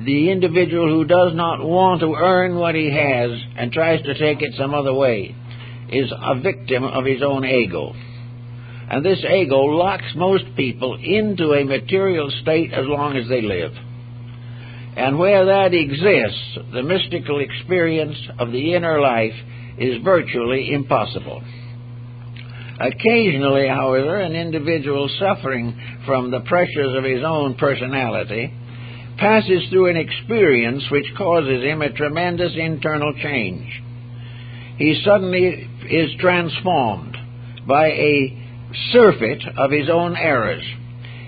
the individual who does not want to earn what he has and tries to take it some other way is a victim of his own ego. And this ego locks most people into a material state as long as they live. And where that exists, the mystical experience of the inner life is virtually impossible. Occasionally, however, an individual suffering from the pressures of his own personality passes through an experience which causes him a tremendous internal change. He suddenly is transformed by a surfeit of his own errors.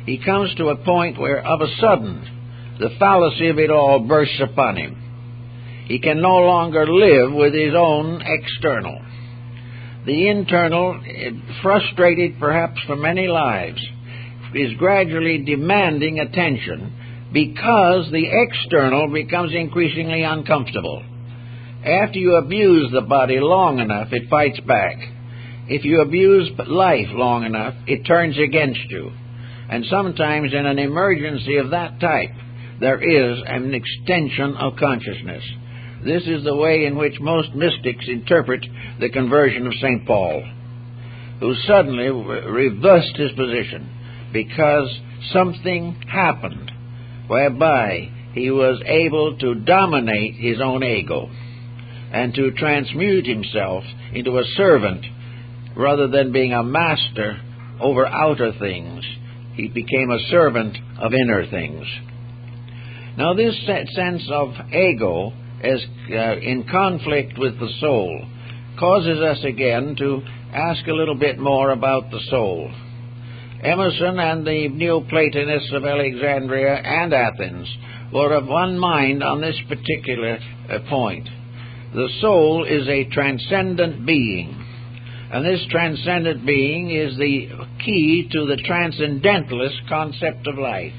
He comes to a point where, of a sudden, the fallacy of it all bursts upon him. He can no longer live with his own external. The internal, frustrated perhaps for many lives, is gradually demanding attention because the external becomes increasingly uncomfortable. After you abuse the body long enough, it fights back. If you abuse life long enough, it turns against you. And sometimes in an emergency of that type, there is an extension of consciousness. This is the way in which most mystics interpret the conversion of St. Paul, who suddenly reversed his position because something happened whereby he was able to dominate his own ego and to transmute himself into a servant rather than being a master over outer things. He became a servant of inner things. Now, this sense of ego as in conflict with the soul causes us again to ask a little bit more about the soul. Emerson and the Neoplatonists of Alexandria and Athens were of one mind on this particular point. The soul is a transcendent being, and this transcendent being is the key to the Transcendentalist concept of life.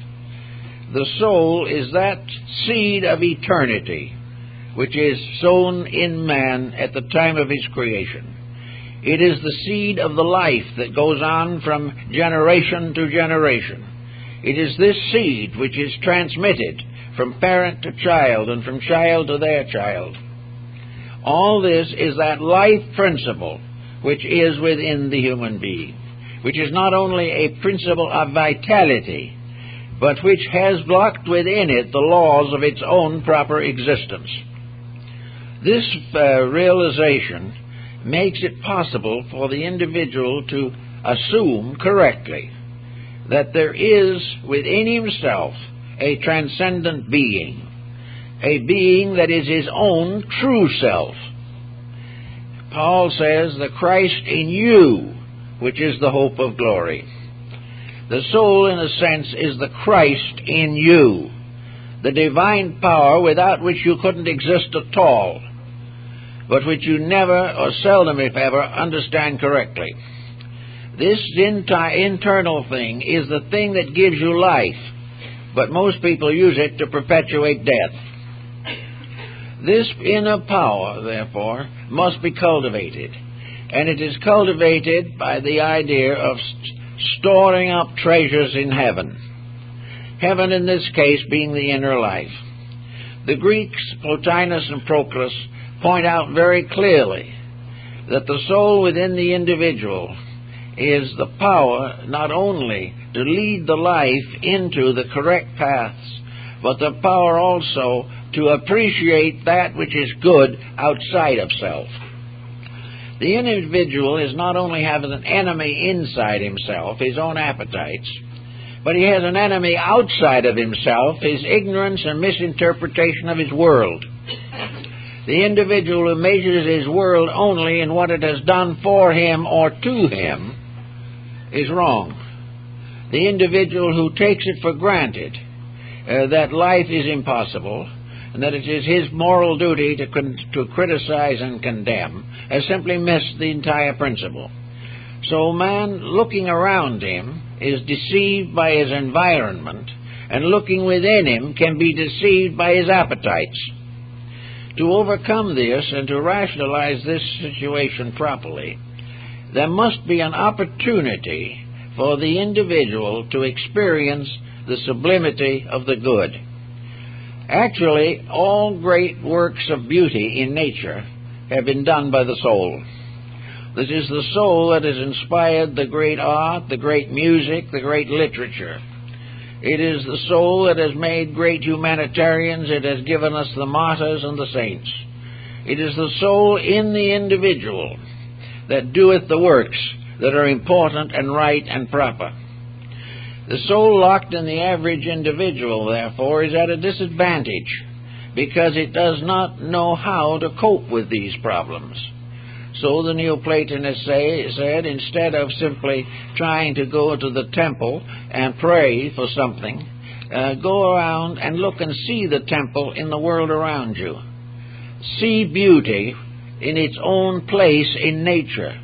The soul is that seed of eternity which is sown in man at the time of his creation. It is the seed of the life that goes on from generation to generation. It is this seed which is transmitted from parent to child and from child to their child. All this is that life principle which is within the human being, which is not only a principle of vitality, but which has locked within it the laws of its own proper existence. This realization makes it possible for the individual to assume correctly that there is within himself a transcendent being, a being that is his own true self. Paul says, the Christ in you, which is the hope of glory. The soul, in a sense, is the Christ in you, the divine power without which you couldn't exist at all, but which you never or seldom, if ever, understand correctly. This internal thing is the thing that gives you life, but most people use it to perpetuate death. This inner power, therefore, must be cultivated, and it is cultivated by the idea of storing up treasures in heaven. Heaven, in this case, being the inner life. The Greeks, Plotinus and Proclus, point out very clearly that the soul within the individual is the power not only to lead the life into the correct paths, but the power also to appreciate that which is good outside of self. The individual is not only having an enemy inside himself, his own appetites, but he has an enemy outside of himself, his ignorance and misinterpretation of his world. The individual who measures his world only in what it has done for him or to him is wrong. The individual who takes it for granted that life is impossible and that it is his moral duty to criticize and condemn has simply missed the entire principle. So man, looking around him, is deceived by his environment, and looking within him can be deceived by his appetites. To overcome this and to rationalize this situation properly, there must be an opportunity for the individual to experience the sublimity of the good. Actually, all great works of beauty in nature have been done by the soul. This is the soul that has inspired the great art, the great music, the great literature. It is the soul that has made great humanitarians. It has given us the martyrs and the saints. It is the soul in the individual that doeth the works that are important and right and proper. The soul locked in the average individual, therefore, is at a disadvantage because it does not know how to cope with these problems. So the Neoplatonists said, instead of simply trying to go to the temple and pray for something, go around and look and see the temple in the world around you. See beauty in its own place in nature.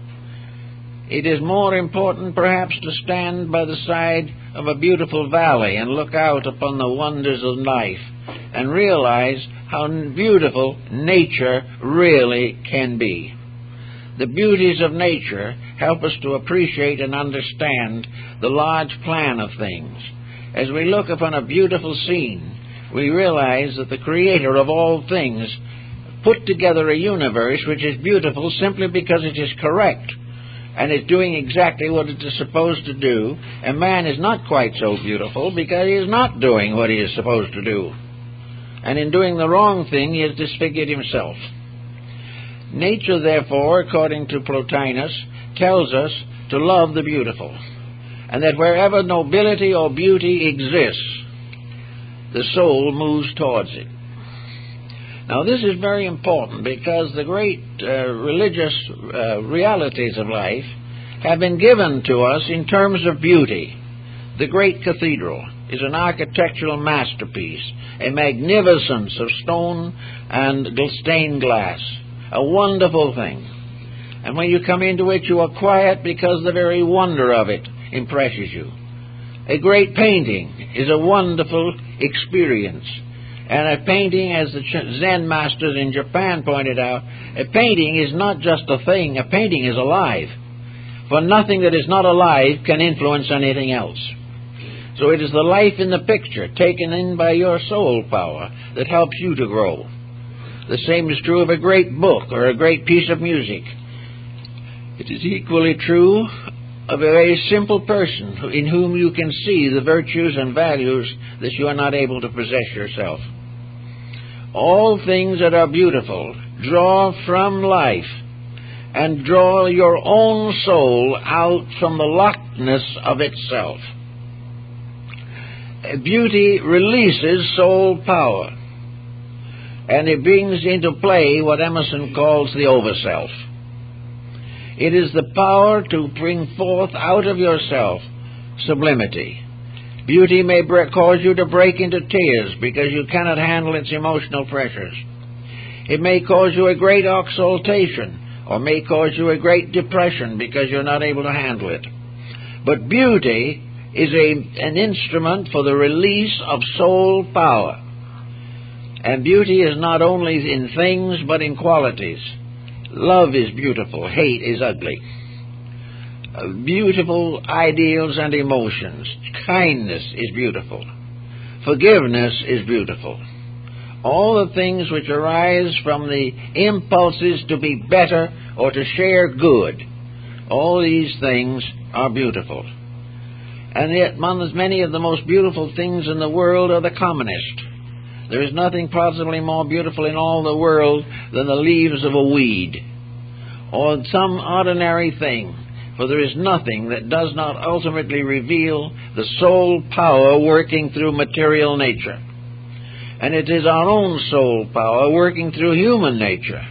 It is more important, perhaps, to stand by the side of a beautiful valley and look out upon the wonders of life and realize how beautiful nature really can be. The beauties of nature help us to appreciate and understand the large plan of things. As we look upon a beautiful scene, we realize that the Creator of all things put together a universe which is beautiful simply because it is correct and is doing exactly what it is supposed to do, and man is not quite so beautiful because he is not doing what he is supposed to do. And in doing the wrong thing, he has disfigured himself. Nature, therefore, according to Plotinus, tells us to love the beautiful, and that wherever nobility or beauty exists, the soul moves towards it. Now, this is very important because the great religious realities of life have been given to us in terms of beauty. The great cathedral is an architectural masterpiece, a magnificence of stone and stained glass. A wonderful thing. And when you come into it, you are quiet because the very wonder of it impresses you. A great painting is a wonderful experience. And a painting, as the Zen masters in Japan pointed out, a painting is not just a thing, a painting is alive. For nothing that is not alive can influence anything else. So it is the life in the picture, taken in by your soul power, that helps you to grow. The same is true of a great book or a great piece of music. It is equally true of a very simple person in whom you can see the virtues and values that you are not able to possess yourself. All things that are beautiful draw from life and draw your own soul out from the lockedness of itself. Beauty releases soul power, and it brings into play what Emerson calls the overself. It is the power to bring forth out of yourself sublimity. Beauty may cause you to break into tears because you cannot handle its emotional pressures. It may cause you a great exaltation, or may cause you a great depression because you're not able to handle it. But beauty is an instrument for the release of soul power. And beauty is not only in things, but in qualities. Love is beautiful, hate is ugly. Beautiful ideals and emotions. Kindness is beautiful. Forgiveness is beautiful. All the things which arise from the impulses to be better or to share good, all these things are beautiful. And yet many of the most beautiful things in the world are the commonest. There is nothing possibly more beautiful in all the world than the leaves of a weed, or some ordinary thing, for there is nothing that does not ultimately reveal the soul power working through material nature. And it is our own soul power working through human nature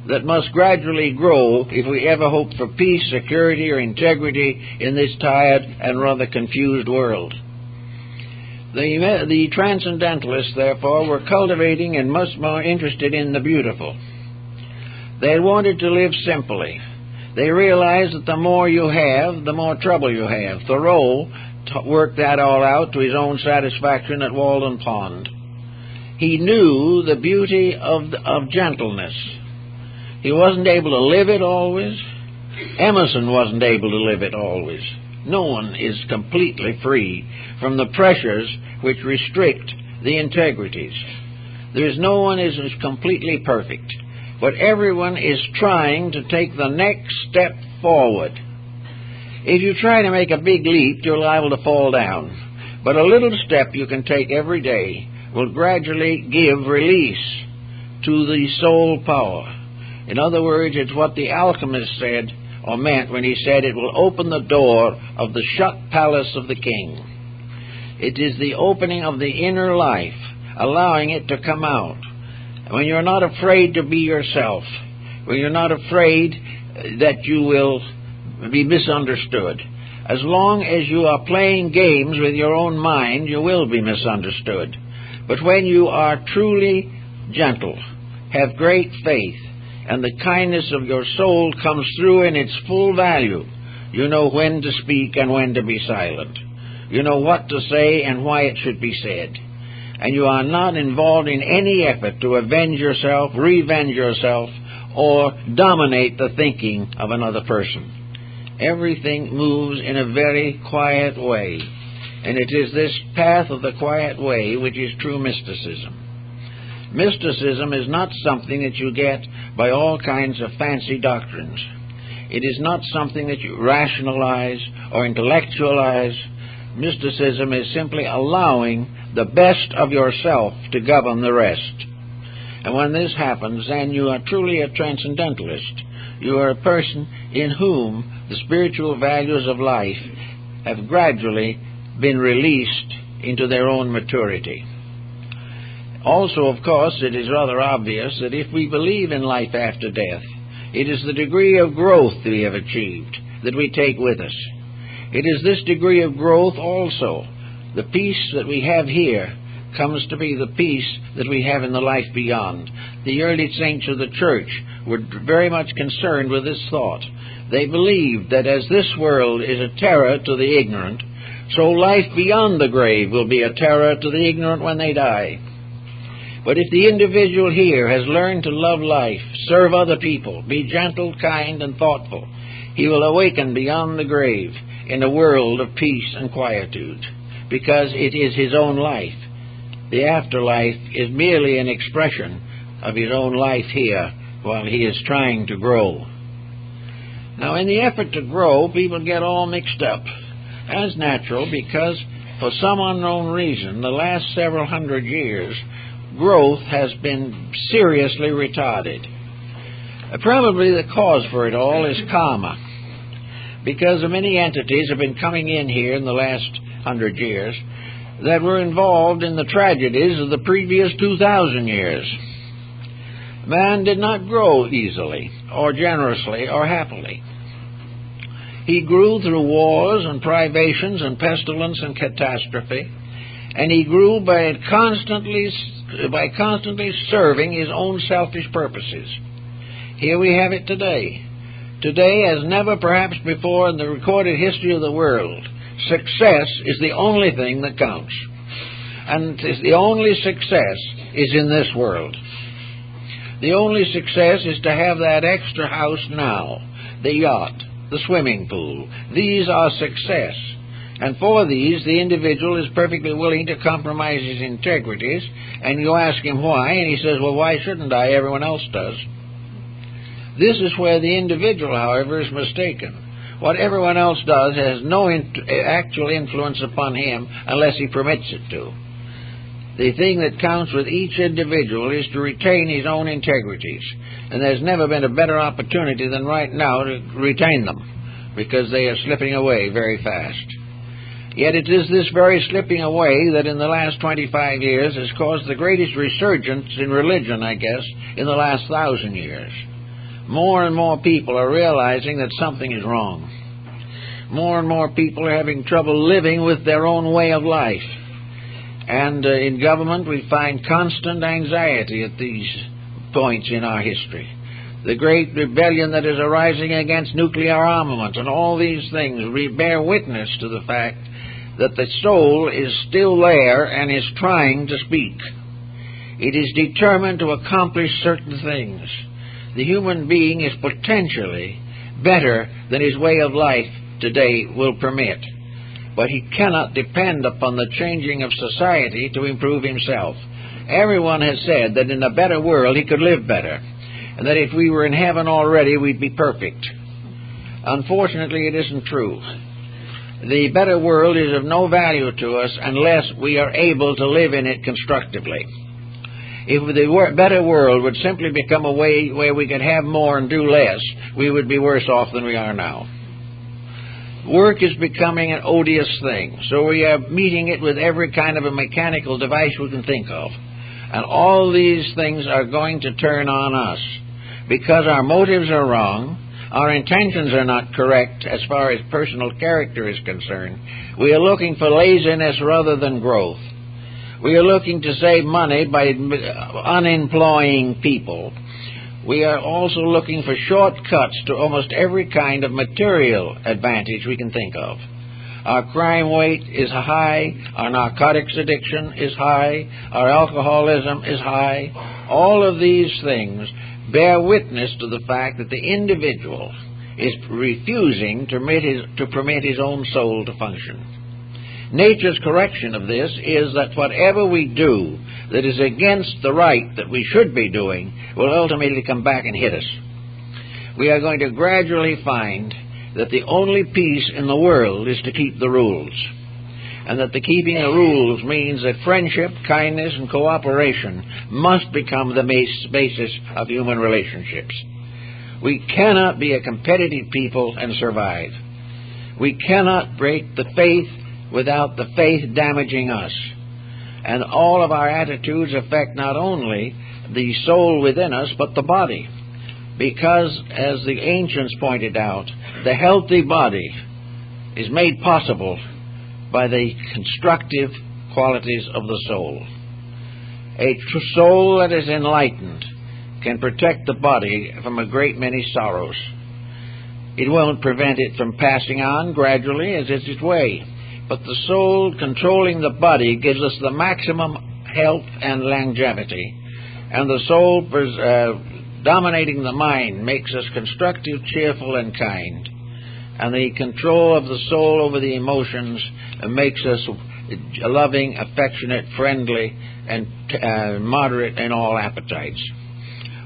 that must gradually grow if we ever hope for peace, security, or integrity in this tired and rather confused world. The Transcendentalists, therefore, were cultivating and much more interested in the beautiful. They wanted to live simply. They realized that the more you have, the more trouble you have. Thoreau worked that all out to his own satisfaction at Walden Pond. He knew the beauty of gentleness. He wasn't able to live it always. Emerson wasn't able to live it always. No one is completely free from the pressures which restrict the integrities. There is no one is completely perfect, but everyone is trying to take the next step forward. If you try to make a big leap, you're liable to fall down. But a little step you can take every day will gradually give release to the soul power. In other words, it's what the alchemist said or meant when he said it will open the door of the shut palace of the king. It is the opening of the inner life, allowing it to come out. When you're not afraid to be yourself, when you're not afraid that you will be misunderstood. As long as you are playing games with your own mind, you will be misunderstood. But when you are truly gentle, have great faith, and the kindness of your soul comes through in its full value, you know when to speak and when to be silent. You know what to say and why it should be said. And you are not involved in any effort to avenge yourself, revenge yourself, or dominate the thinking of another person. Everything moves in a very quiet way, and it is this path of the quiet way which is true mysticism. Mysticism is not something that you get by all kinds of fancy doctrines. It is not something that you rationalize or intellectualize. Mysticism is simply allowing the best of yourself to govern the rest. And when this happens, then you are truly a transcendentalist. You are a person in whom the spiritual values of life have gradually been released into their own maturity. Also, of course, it is rather obvious that if we believe in life after death, it is the degree of growth we have achieved that we take with us. It is this degree of growth also. The peace that we have here comes to be the peace that we have in the life beyond. The early saints of the church were very much concerned with this thought. They believed that as this world is a terror to the ignorant, so life beyond the grave will be a terror to the ignorant when they die. But if the individual here has learned to love life, serve other people, be gentle, kind, and thoughtful, he will awaken beyond the grave in a world of peace and quietude, because it is his own life. The afterlife is merely an expression of his own life here while he is trying to grow. Now, in the effort to grow, people get all mixed up. That's natural, because for some unknown reason, the last several hundred years, growth has been seriously retarded. Probably the cause for it all is karma, because many entities have been coming in here in the last 100 years that were involved in the tragedies of the previous 2,000 years. Man did not grow easily, or generously, or happily. He grew through wars and privations and pestilence and catastrophe, and he grew by constantly serving his own selfish purposes. Here we have it today. Today, as never perhaps before in the recorded history of the world, success is the only thing that counts. And the only success is in this world. The only success is to have that extra house now, the yacht, the swimming pool. These are success. And for these, the individual is perfectly willing to compromise his integrities, and you ask him why, and he says, well, why shouldn't I? Everyone else does. This is where the individual, however, is mistaken. What everyone else does has no actual influence upon him unless he permits it to. The thing that counts with each individual is to retain his own integrities, and there's never been a better opportunity than right now to retain them, because they are slipping away very fast. Yet it is this very slipping away that in the last 25 years has caused the greatest resurgence in religion, I guess, in the last 1,000 years. More and more people are realizing that something is wrong. More and more people are having trouble living with their own way of life. And in government we find constant anxiety at these points in our history. The great rebellion that is arising against nuclear armament and all these things, we bear witness to the fact that the soul is still there and is trying to speak. It is determined to accomplish certain things. The human being is potentially better than his way of life today will permit, but he cannot depend upon the changing of society to improve himself. Everyone has said that in a better world he could live better, and that if we were in heaven already we'd be perfect. Unfortunately, it isn't true. The better world is of no value to us unless we are able to live in it constructively. If the better world would simply become a way where we could have more and do less, we would be worse off than we are now. Work is becoming an odious thing, so we are meeting it with every kind of a mechanical device we can think of. And all these things are going to turn on us because our motives are wrong, our intentions are not correct as far as personal character is concerned. We are looking for laziness rather than growth. We are looking to save money by unemploying people. We are also looking for shortcuts to almost every kind of material advantage we can think of. Our crime rate is high, our narcotics addiction is high, our alcoholism is high. All of these things bear witness to the fact that the individual is refusing to permit his own soul to function. Nature's correction of this is that whatever we do that is against the right that we should be doing will ultimately come back and hit us. We are going to gradually find that the only peace in the world is to keep the rules, and that the keeping the rules means that friendship, kindness, and cooperation must become the basis of human relationships. We cannot be a competitive people and survive. We cannot break the faith without the faith damaging us. And all of our attitudes affect not only the soul within us, but the body. Because, as the ancients pointed out, the healthy body is made possible by the constructive qualities of the soul. A soul that is enlightened can protect the body from a great many sorrows. It won't prevent it from passing on gradually, as is its way. But the soul controlling the body gives us the maximum health and longevity. And the soul dominating the mind makes us constructive, cheerful, and kind. And the control of the soul over the emotions makes us loving, affectionate, friendly, and moderate in all appetites.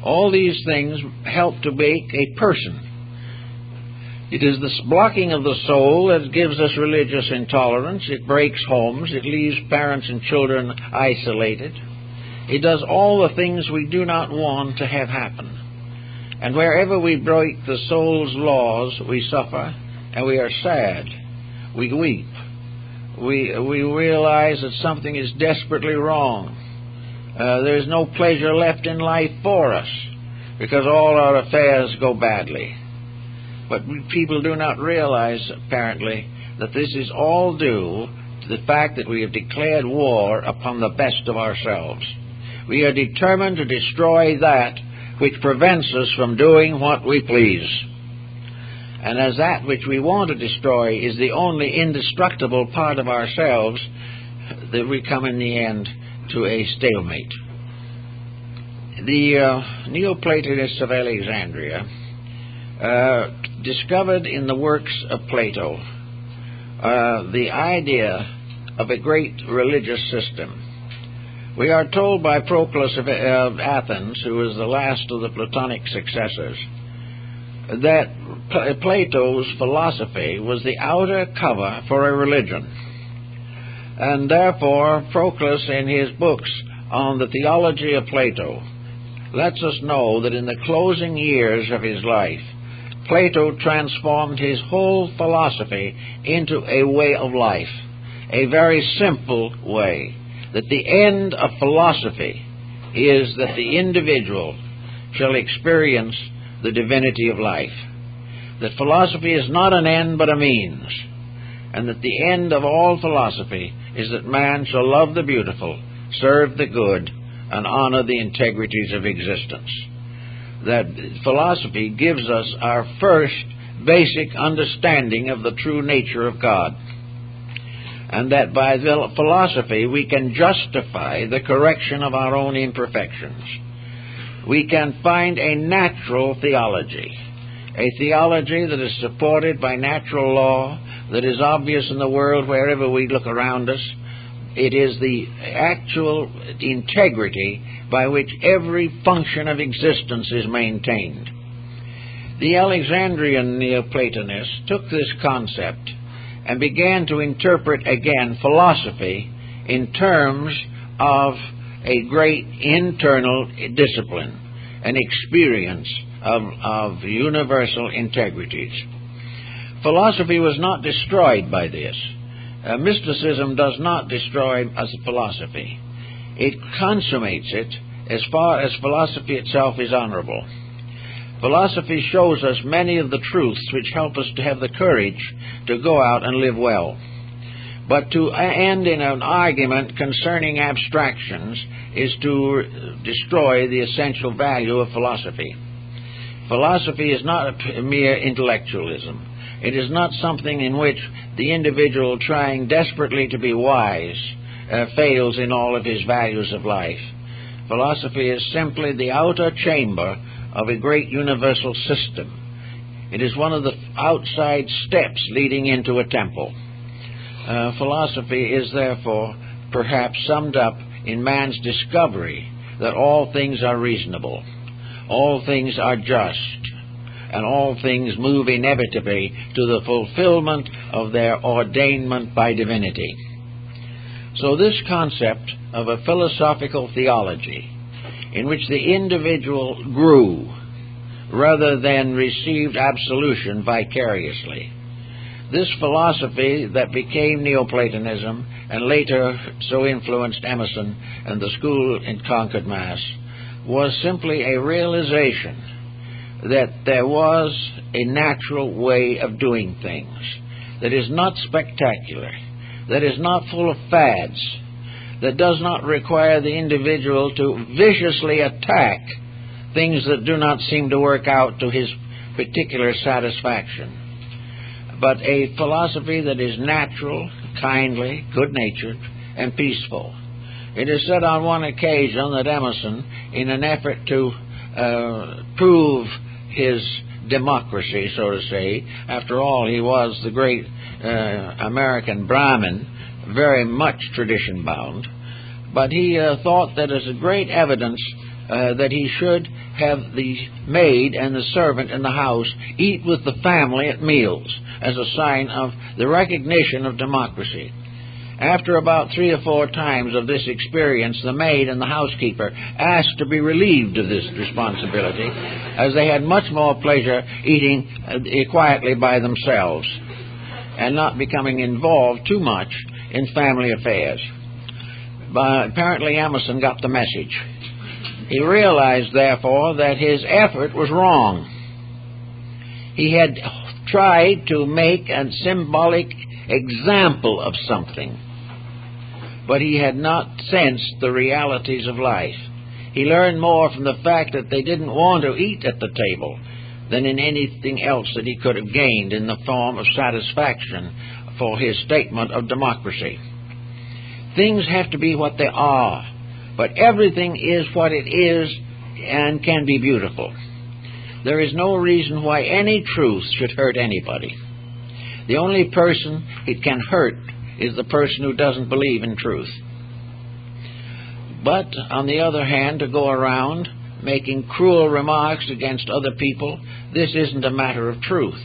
All these things help to make a person. It is this blocking of the soul that gives us religious intolerance. It breaks homes. It leaves parents and children isolated. It does all the things we do not want to have happen. And wherever we break the soul's laws, we suffer, and we are sad. We weep. We realize that something is desperately wrong. There is no pleasure left in life for us, because all our affairs go badly. But people do not realize, apparently, that this is all due to the fact that we have declared war upon the best of ourselves. We are determined to destroy that which prevents us from doing what we please. And as that which we want to destroy is the only indestructible part of ourselves, that we come in the end to a stalemate. The Neoplatonists of Alexandria discovered in the works of Plato the idea of a great religious system. We are told by Proclus of Athens, who was the last of the Platonic successors, that Plato's philosophy was the outer cover for a religion. And therefore, Proclus, in his books on the Theology of Plato, lets us know that in the closing years of his life, Plato transformed his whole philosophy into a way of life, a very simple way, that the end of philosophy is that the individual shall experience the divinity of life, that philosophy is not an end but a means, and that the end of all philosophy is that man shall love the beautiful, serve the good, and honor the integrities of existence. That philosophy gives us our first basic understanding of the true nature of God, and that by philosophy we can justify the correction of our own imperfections. We can find a natural theology, a theology that is supported by natural law, that is obvious in the world wherever we look around us, It is the actual integrity by which every function of existence is maintained. The Alexandrian Neoplatonists took this concept and began to interpret again philosophy in terms of a great internal discipline, an experience of universal integrities. Philosophy was not destroyed by this. Mysticism does not destroy philosophy. It consummates it as far as philosophy itself is honorable. Philosophy shows us many of the truths which help us to have the courage to go out and live well. But to end in an argument concerning abstractions is to destroy the essential value of philosophy. Philosophy is not a mere intellectualism. It is not something in which the individual trying desperately to be wise fails in all of his values of life. Philosophy is simply the outer chamber of a great universal system. It is one of the outside steps leading into a temple. Philosophy is therefore perhaps summed up in man's discovery that all things are reasonable, all things are just, and all things move inevitably to the fulfillment of their ordainment by divinity. So this concept of a philosophical theology in which the individual grew rather than received absolution vicariously, this philosophy that became Neoplatonism and later so influenced Emerson and the school in Concord, Mass., was simply a realization that there was a natural way of doing things that is not spectacular, that is not full of fads, that does not require the individual to viciously attack things that do not seem to work out to his particular satisfaction, but a philosophy that is natural, kindly, good-natured, and peaceful. It is said on one occasion that Emerson, in an effort to prove his democracy, so to say, after all, he was the great American Brahmin, very much tradition-bound, but he thought that as a great evidence that he should have the maid and the servant in the house eat with the family at meals as a sign of the recognition of democracy. After about 3 or 4 times of this experience, the maid and the housekeeper asked to be relieved of this responsibility, as they had much more pleasure eating quietly by themselves and not becoming involved too much in family affairs. But apparently Emerson got the message. He realized, therefore, that his effort was wrong. He had tried to make a symbolic example of something, but he had not sensed the realities of life. He learned more from the fact that they didn't want to eat at the table than in anything else that he could have gained in the form of satisfaction for his statement of democracy. Things have to be what they are, but everything is what it is and can be beautiful. There is no reason why any truth should hurt anybody. The only person it can hurt is the person who doesn't believe in truth. But, on the other hand, to go around making cruel remarks against other people, this isn't a matter of truth.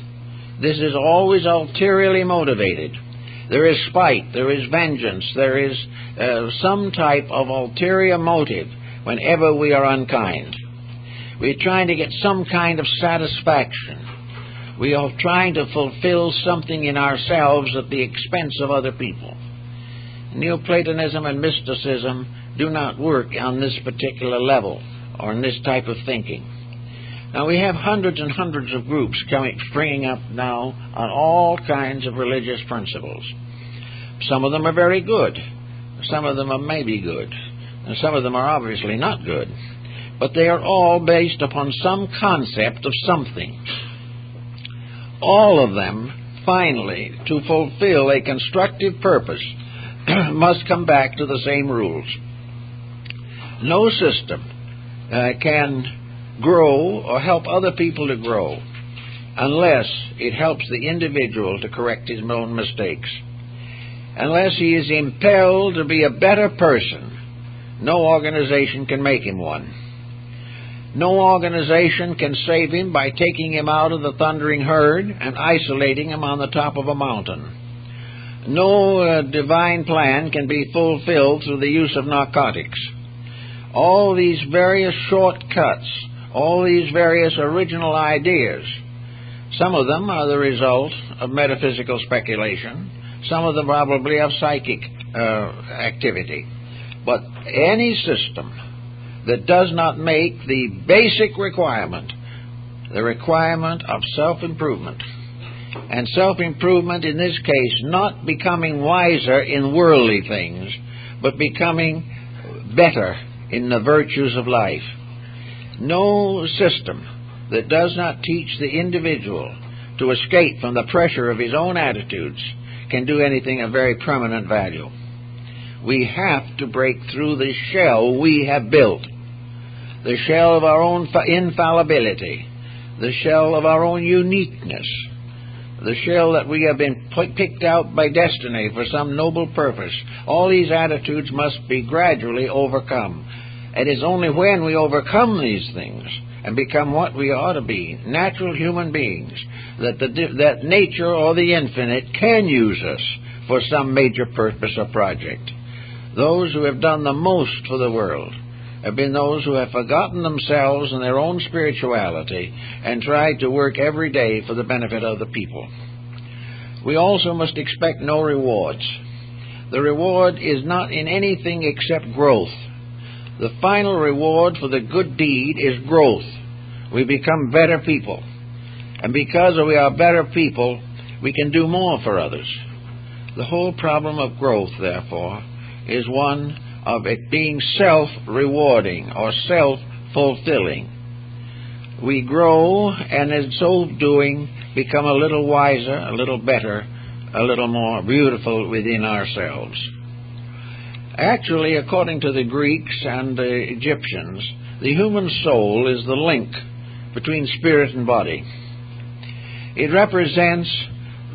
This is always ulteriorly motivated. There is spite, there is vengeance, there is some type of ulterior motive whenever we are unkind. We're trying to get some kind of satisfaction. We are trying to fulfill something in ourselves at the expense of other people. Neoplatonism and mysticism do not work on this particular level or in this type of thinking. Now, we have hundreds and hundreds of groups springing up now on all kinds of religious principles. Some of them are very good. Some of them are maybe good. And some of them are obviously not good. But they are all based upon some concept of something. All of them, finally, to fulfill a constructive purpose, must come back to the same rules. No system can grow or help other people to grow unless it helps the individual to correct his own mistakes. Unless he is impelled to be a better person, no organization can make him one. No organization can save him by taking him out of the thundering herd and isolating him on the top of a mountain. No divine plan can be fulfilled through the use of narcotics. All these various shortcuts, all these various original ideas, some of them are the result of metaphysical speculation, some of them probably of psychic activity. But any system that does not make the basic requirement, the requirement of self-improvement, and self-improvement in this case not becoming wiser in worldly things, but becoming better in the virtues of life. No system that does not teach the individual to escape from the pressure of his own attitudes can do anything of very permanent value. We have to break through the shell we have built, the shell of our own infallibility, the shell of our own uniqueness, the shell that we have been picked out by destiny for some noble purpose. All these attitudes must be gradually overcome. It is only when we overcome these things and become what we ought to be, natural human beings, that nature or the infinite can use us for some major purpose or project. Those who have done the most for the world have been those who have forgotten themselves and their own spirituality and tried to work every day for the benefit of the people. We also must expect no rewards. The reward is not in anything except growth. The final reward for the good deed is growth. We become better people. And because we are better people, we can do more for others. The whole problem of growth, therefore, is one of it being self-rewarding or self-fulfilling. We grow, and in so doing, become a little wiser, a little better, a little more beautiful within ourselves. Actually, according to the Greeks and the Egyptians, the human soul is the link between spirit and body. It represents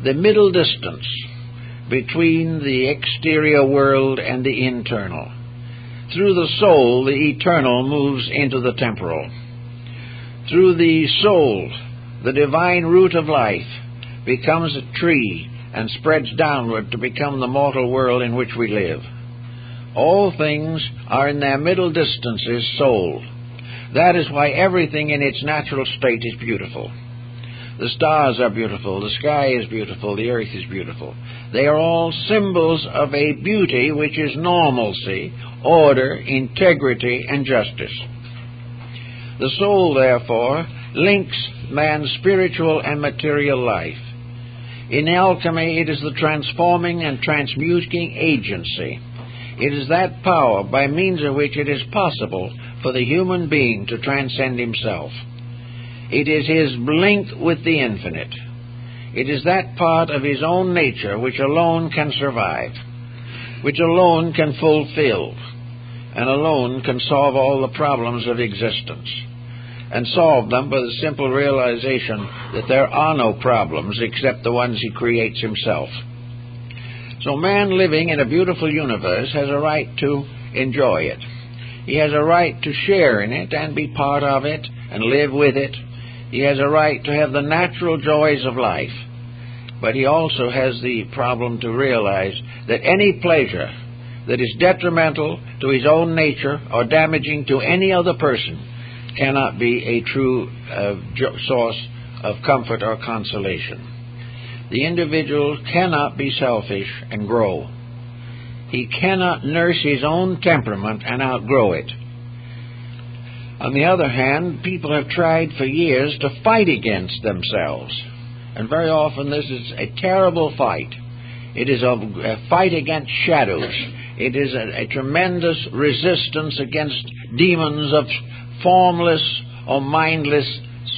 the middle distance between the exterior world and the internal. Through the soul, the eternal moves into the temporal. Through the soul, the divine root of life becomes a tree and spreads downward to become the mortal world in which we live. All things are in their middle distances soul. That is why everything in its natural state is beautiful. The stars are beautiful, the sky is beautiful, the earth is beautiful. They are all symbols of a beauty which is normalcy, order, integrity, and justice. The soul, therefore, links man's spiritual and material life. In alchemy, it is the transforming and transmuting agency. It is that power by means of which it is possible for the human being to transcend himself. It is his link with the infinite. It is that part of his own nature which alone can survive, which alone can fulfill, and alone can solve all the problems of existence, and solve them by the simple realization that there are no problems except the ones he creates himself. So man living in a beautiful universe has a right to enjoy it. He has a right to share in it and be part of it and live with it. He has a right to have the natural joys of life. But he also has the problem to realize that any pleasure that is detrimental to his own nature or damaging to any other person cannot be a true source of comfort or consolation. The individual cannot be selfish and grow. He cannot nurse his own temperament and outgrow it. On the other hand, people have tried for years to fight against themselves. And very often this is a terrible fight. It is a fight against shadows. It is a tremendous resistance against demons of formless or mindless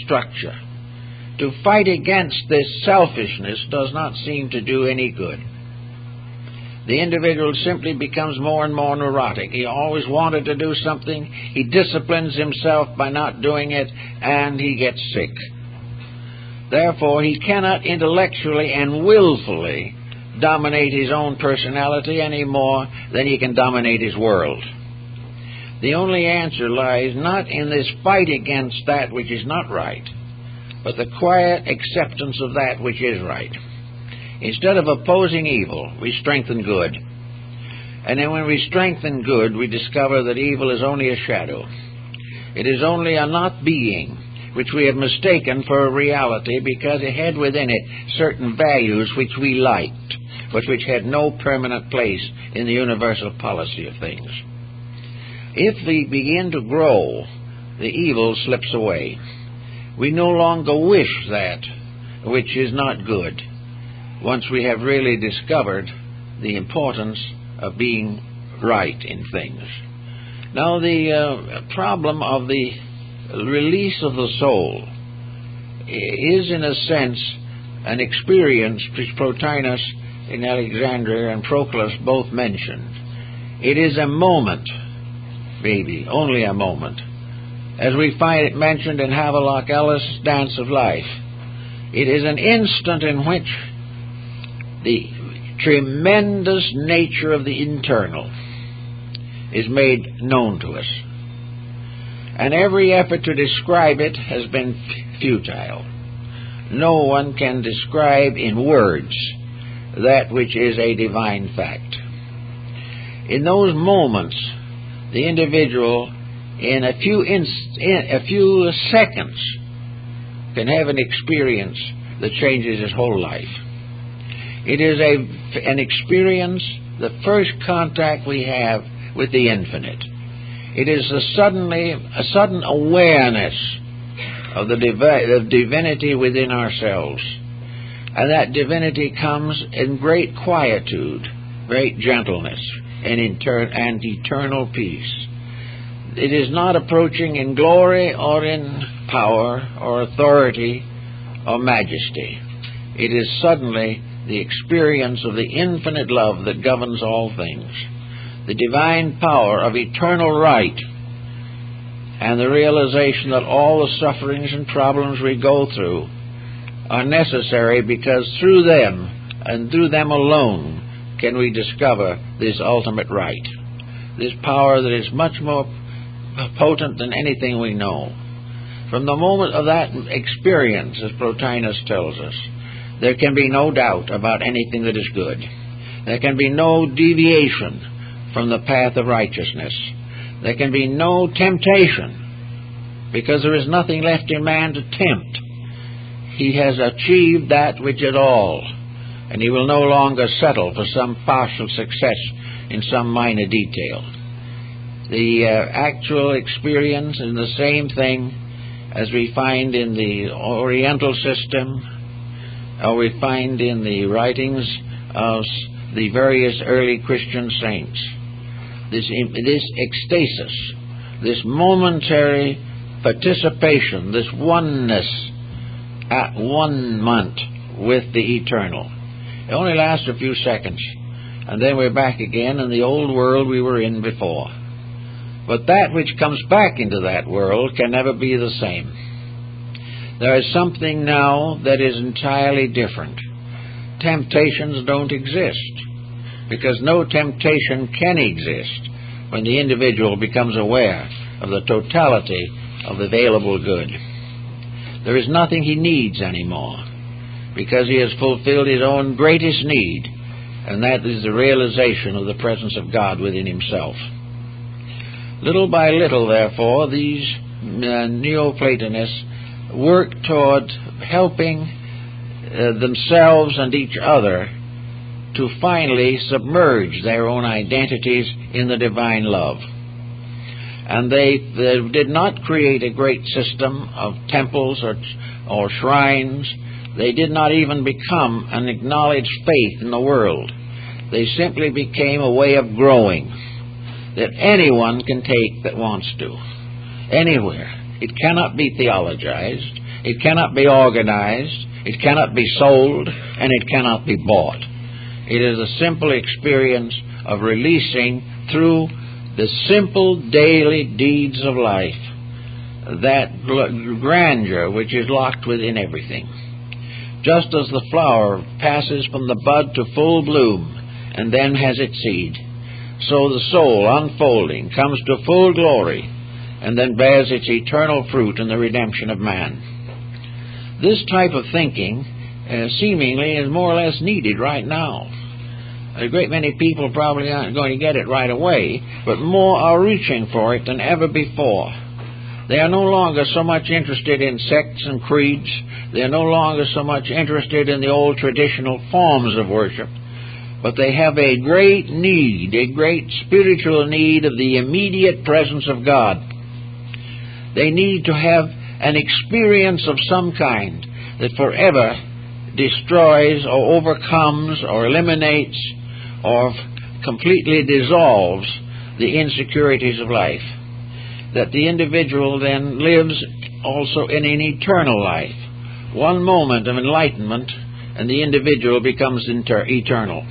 structure. To fight against this selfishness does not seem to do any good. The individual simply becomes more and more neurotic. He always wanted to do something. He disciplines himself by not doing it, and he gets sick. Therefore, he cannot intellectually and willfully dominate his own personality any more than he can dominate his world. The only answer lies not in this fight against that which is not right, but the quiet acceptance of that which is right. Instead of opposing evil, we strengthen good. And then when we strengthen good, we discover that evil is only a shadow. It is only a not being, which we have mistaken for a reality because it had within it certain values which we liked, but which had no permanent place in the universal policy of things. If we begin to grow, the evil slips away. We no longer wish that which is not good, once we have really discovered the importance of being right in things. Now, the problem of the release of the soul is, in a sense, an experience which Plotinus in Alexandria and Proclus both mentioned. It is a moment, maybe, only a moment. As we find it mentioned in Havelock Ellis' Dance of Life, it is an instant in which the tremendous nature of the internal is made known to us. And every effort to describe it has been futile. No one can describe in words that which is a divine fact. In those moments, the individual, in a few seconds, can have an experience that changes his whole life. It is an experience, the first contact we have with the infinite. It is a sudden awareness of the divinity within ourselves. And that divinity comes in great quietude, great gentleness, and eternal peace. It is not approaching in glory or in power or authority or majesty. It is suddenly the experience of the infinite love that governs all things, the divine power of eternal right, and the realization that all the sufferings and problems we go through are necessary because through them, and through them alone, can we discover this ultimate right, this power that is much more potent than anything we know. From the moment of that experience, as Plotinus tells us, there can be no doubt about anything that is good. There can be no deviation from the path of righteousness. There can be no temptation, because there is nothing left in man to tempt. He has achieved that which is all, and he will no longer settle for some partial success in some minor detail. The actual experience is the same thing as we find in the Oriental system, or we find in the writings of the various early Christian saints. This ecstasis, this momentary participation, this oneness at one moment with the eternal. It only lasts a few seconds, and then we're back again in the old world we were in before. But that which comes back into that world can never be the same. There is something now that is entirely different. Temptations don't exist, because no temptation can exist when the individual becomes aware of the totality of available good. There is nothing he needs anymore, because he has fulfilled his own greatest need, and that is the realization of the presence of God within himself. Little by little, therefore, these Neoplatonists work toward helping themselves and each other to finally submerge their own identities in the divine love. And they did not create a great system of temples or shrines. They did not even become an acknowledged faith in the world. They simply became a way of growing that anyone can take that wants to, anywhere. It cannot be theologized, it cannot be organized, it cannot be sold, and it cannot be bought. It is a simple experience of releasing through the simple daily deeds of life that grandeur which is locked within everything. Just as the flower passes from the bud to full bloom and then has its seed, so the soul, unfolding, comes to full glory and then bears its eternal fruit in the redemption of man. This type of thinking seemingly is more or less needed right now. A great many people probably aren't going to get it right away, but more are reaching for it than ever before. They are no longer so much interested in sects and creeds. They are no longer so much interested in the old traditional forms of worship. But they have a great need, a great spiritual need of the immediate presence of God. They need to have an experience of some kind that forever destroys or overcomes or eliminates or completely dissolves the insecurities of life. That the individual then lives also in an eternal life. One moment of enlightenment and the individual becomes eternal.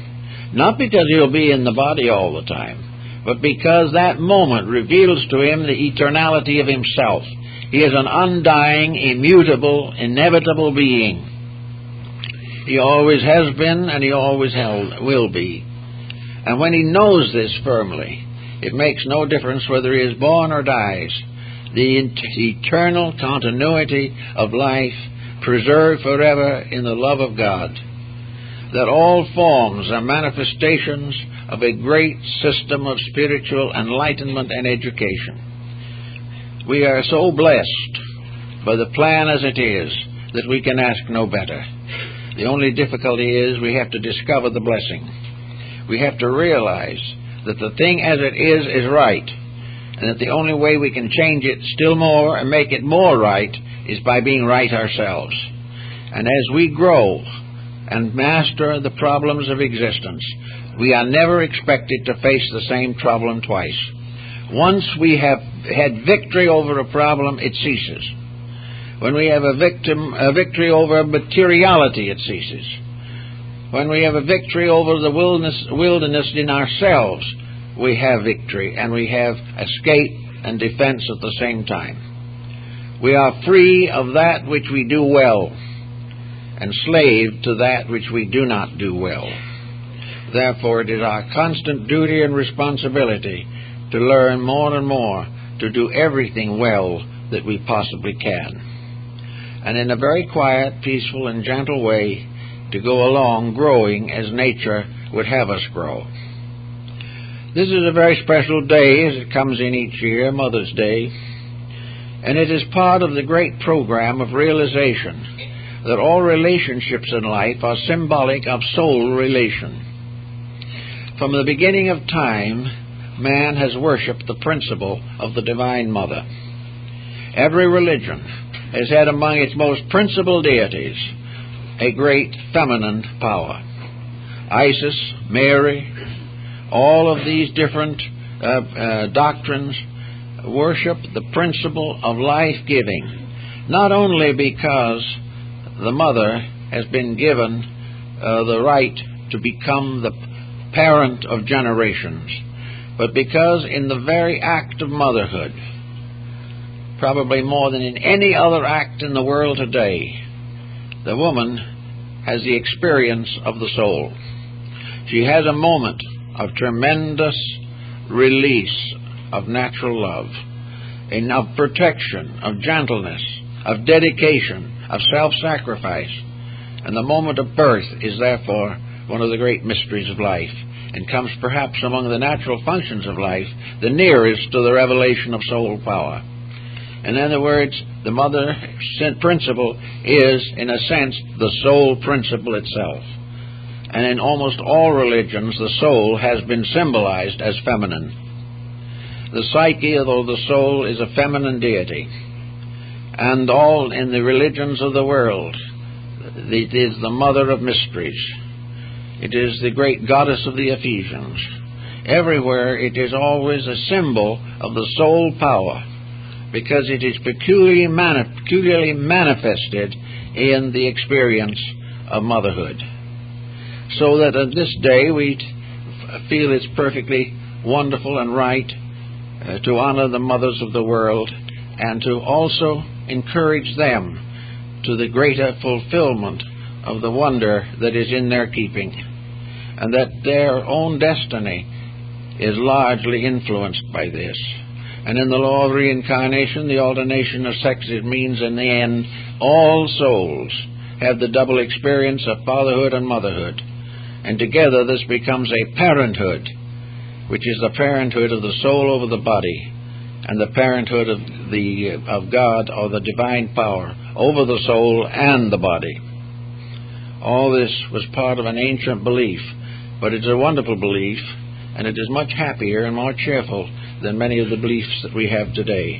Not because he'll be in the body all the time, but because that moment reveals to him the eternality of himself. He is an undying, immutable, inevitable being. He always has been and he always will be. And when he knows this firmly, it makes no difference whether he is born or dies. The eternal continuity of life preserved forever in the love of God. That all forms are manifestations of a great system of spiritual enlightenment and education. We are so blessed by the plan as it is that we can ask no better. The only difficulty is we have to discover the blessing. We have to realize that the thing as it is right, and that the only way we can change it still more and make it more right is by being right ourselves. And as we grow and master the problems of existence, we are never expected to face the same problem twice. Once we have had victory over a problem, it ceases. When we have a victory over materiality, it ceases. When we have a victory over the wilderness in ourselves, we have victory, and we have escape and defense at the same time. We are free of that which we do well, and slave to that which we do not do well. Therefore, it is our constant duty and responsibility to learn more and more to do everything well that we possibly can. And in a very quiet, peaceful, and gentle way, to go along growing as nature would have us grow. This is a very special day as it comes in each year, Mother's Day, and it is part of the great program of realization that all relationships in life are symbolic of soul relation. From the beginning of time, man has worshipped the principle of the Divine Mother. Every religion has had among its most principal deities a great feminine power. Isis, Mary, all of these different doctrines worship the principle of life-giving, not only because the mother has been given the right to become the parent of generations, but because in the very act of motherhood, probably more than in any other act in the world today, the woman has the experience of the soul. She has a moment of tremendous release of natural love, and of protection, of gentleness, of dedication, of self-sacrifice. And the moment of birth is therefore one of the great mysteries of life, and comes perhaps among the natural functions of life the nearest to the revelation of soul power. In other words, the mother principle is, in a sense, the soul principle itself. And in almost all religions, the soul has been symbolized as feminine. The psyche, although the soul, is a feminine deity. And all in the religions of the world, it is the mother of mysteries. It is the great goddess of the Ephesians. Everywhere it is always a symbol of the soul power, because it is peculiarly manifested in the experience of motherhood. So that on this day we feel it's perfectly wonderful and right to honor the mothers of the world, and to also encourage them to the greater fulfillment of the wonder that is in their keeping, and that their own destiny is largely influenced by this. And in the law of reincarnation, the alternation of sexes means in the end all souls have the double experience of fatherhood and motherhood, and together this becomes a parenthood, which is the parenthood of the soul over the body, and the parenthood of God or the divine power over the soul and the body. All this was part of an ancient belief, but it's a wonderful belief, and it is much happier and more cheerful than many of the beliefs that we have today.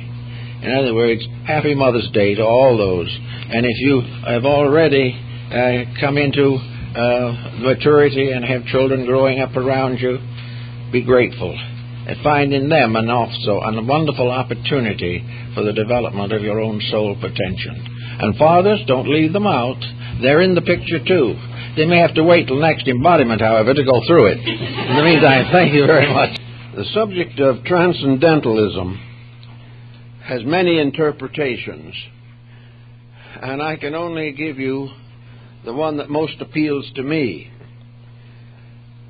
In other words, Happy Mother's Day to all those. And if you have already come into maturity and have children growing up around you, be grateful and find in them a wonderful opportunity for the development of your own soul potential. And fathers, don't leave them out. They're in the picture too. They may have to wait till next embodiment, however, to go through it. In the meantime, thank you very much. The subject of transcendentalism has many interpretations, and I can only give you the one that most appeals to me.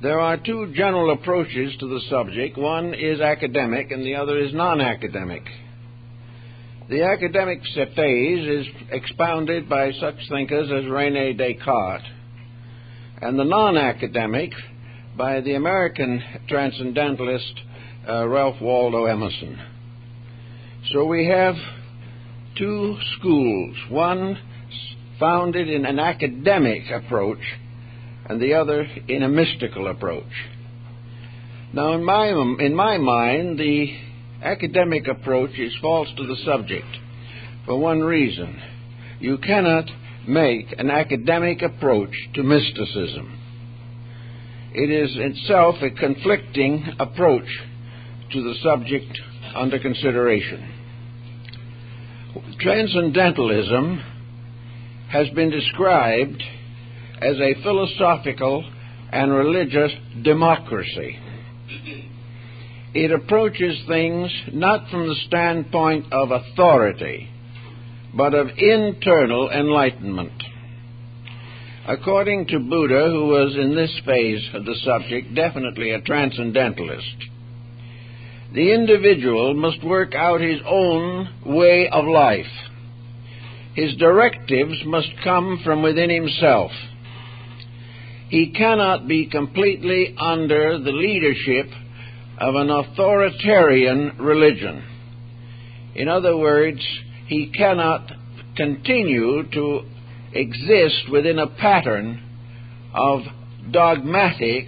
There are two general approaches to the subject. One is academic and the other is non-academic. The academic phase is expounded by such thinkers as René Descartes, and the non-academic by the American transcendentalist Ralph Waldo Emerson. So we have two schools, one founded in an academic approach and the other in a mystical approach. Now, in my mind, the academic approach is false to the subject for one reason. You cannot make an academic approach to mysticism. It is itself a conflicting approach to the subject under consideration. Transcendentalism has been described as a philosophical and religious democracy. It approaches things not from the standpoint of authority, but of internal enlightenment. According to Buddha, who was in this phase of the subject definitely a transcendentalist, the individual must work out his own way of life. His directives must come from within himself. He cannot be completely under the leadership of an authoritarian religion. In other words, he cannot continue to exist within a pattern of dogmatic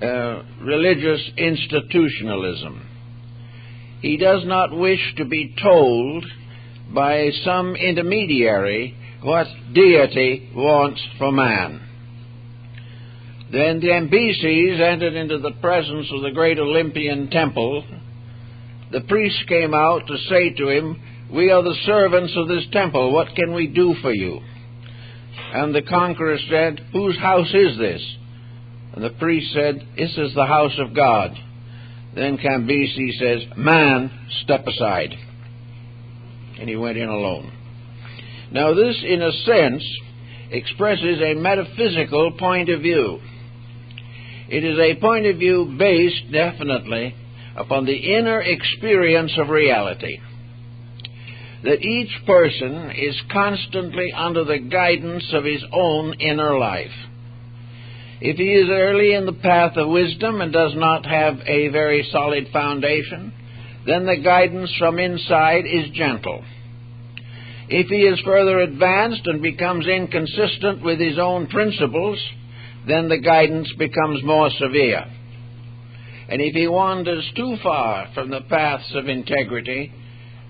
religious institutionalism. He does not wish to be told by some intermediary what deity wants for man. Then the Cambyses entered into the presence of the great Olympian temple. The priests came out to say to him, "We are the servants of this temple. What can we do for you?" And the conqueror said, "Whose house is this?" And the priest said, "This is the house of God." Then Cambyses says, "Man, step aside." And he went in alone. Now this, in a sense, expresses a metaphysical point of view. It is a point of view based, definitely, upon the inner experience of reality. That each person is constantly under the guidance of his own inner life. If he is early in the path of wisdom and does not have a very solid foundation, then the guidance from inside is gentle. If he is further advanced and becomes inconsistent with his own principles, then the guidance becomes more severe. And if he wanders too far from the paths of integrity,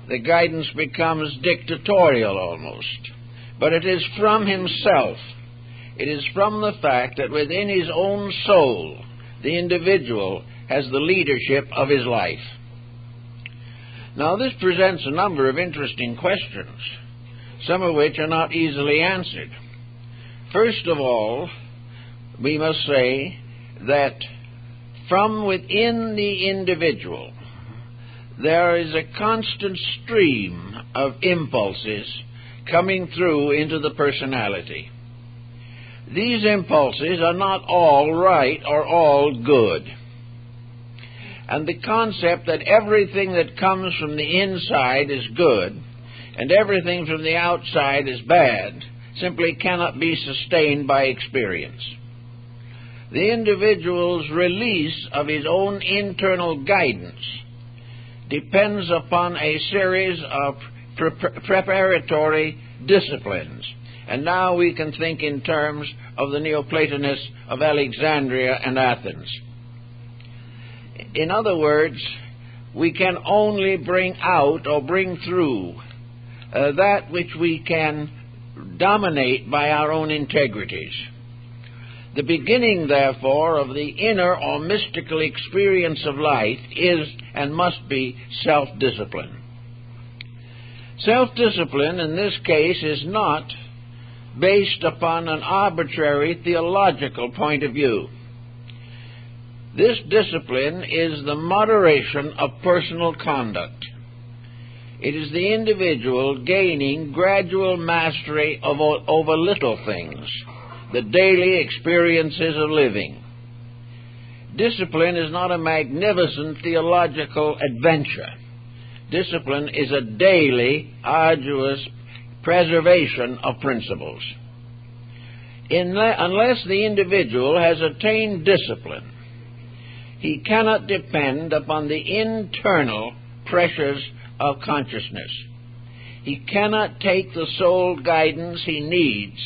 the guidance becomes dictatorial almost. But it is from himself. It is from the fact that within his own soul, the individual has the leadership of his life. Now this presents a number of interesting questions, some of which are not easily answered. First of all, we must say that from within the individual, there is a constant stream of impulses coming through into the personality. These impulses are not all right or all good. And the concept that everything that comes from the inside is good and everything from the outside is bad simply cannot be sustained by experience. The individual's release of his own internal guidance depends upon a series of preparatory disciplines. And now we can think in terms of the Neoplatonists of Alexandria and Athens. In other words, we can only bring out or bring through that which we can dominate by our own integrities. The beginning, therefore, of the inner or mystical experience of life is and must be self-discipline. Self-discipline, in this case, is not based upon an arbitrary theological point of view. This discipline is the moderation of personal conduct. It is the individual gaining gradual mastery over little things, the daily experiences of living. Discipline is not a magnificent theological adventure. Discipline is a daily, arduous preservation of principles. Unless the individual has attained discipline, he cannot depend upon the internal pressures of consciousness. He cannot take the soul guidance he needs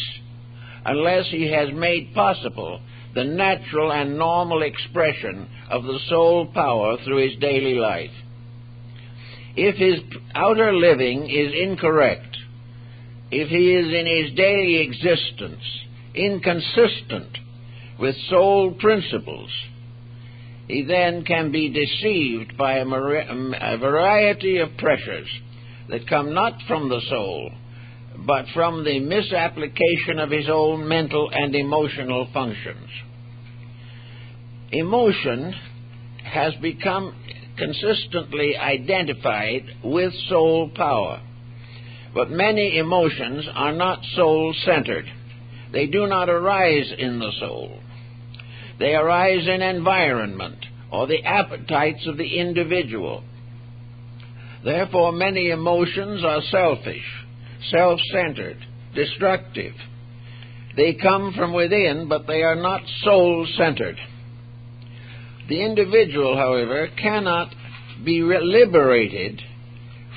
unless he has made possible the natural and normal expression of the soul power through his daily life. If his outer living is incorrect, if he is in his daily existence inconsistent with soul principles, he then can be deceived by a variety of pressures that come not from the soul, but from the misapplication of his own mental and emotional functions. Emotion has become consistently identified with soul power, but many emotions are not soul-centered. They do not arise in the soul. They arise in environment or the appetites of the individual. Therefore, many emotions are selfish, self-centered, destructive. They come from within, but they are not soul-centered. The individual, however, cannot be liberated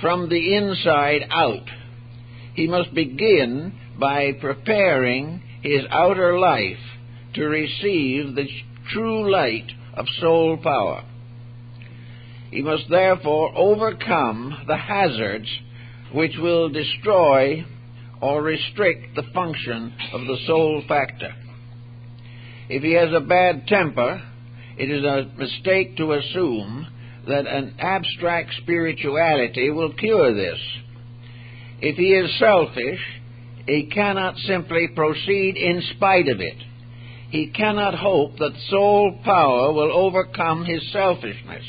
from the inside out. He must begin by preparing his outer life to receive the true light of soul power. He must therefore overcome the hazards which will destroy or restrict the function of the soul factor. If he has a bad temper, it is a mistake to assume that an abstract spirituality will cure this. If he is selfish, he cannot simply proceed in spite of it. He cannot hope that soul power will overcome his selfishness.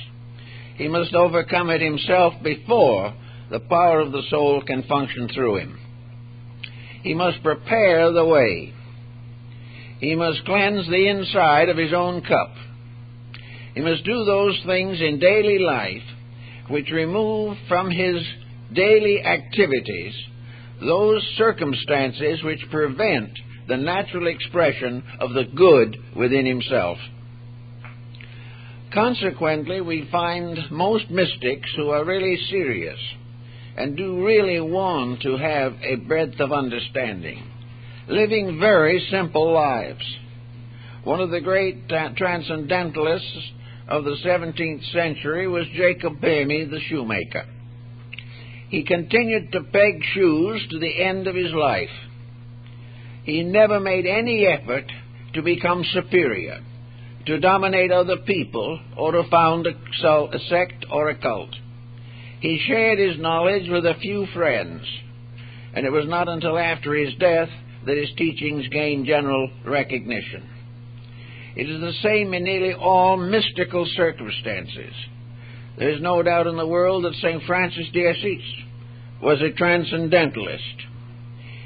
He must overcome it himself before the power of the soul can function through him. He must prepare the way. He must cleanse the inside of his own cup. He must do those things in daily life which remove from his daily activities those circumstances which prevent the natural expression of the good within himself. Consequently, we find most mystics who are really serious and do really want to have a breadth of understanding, living very simple lives. One of the great transcendentalists of the 17th century was Jacob Boehme, the shoemaker. He continued to peg shoes to the end of his life. He never made any effort to become superior, to dominate other people, or to found a sect or a cult. He shared his knowledge with a few friends, and it was not until after his death that his teachings gained general recognition. It is the same in nearly all mystical circumstances. There is no doubt in the world that St. Francis de Assisi was a transcendentalist.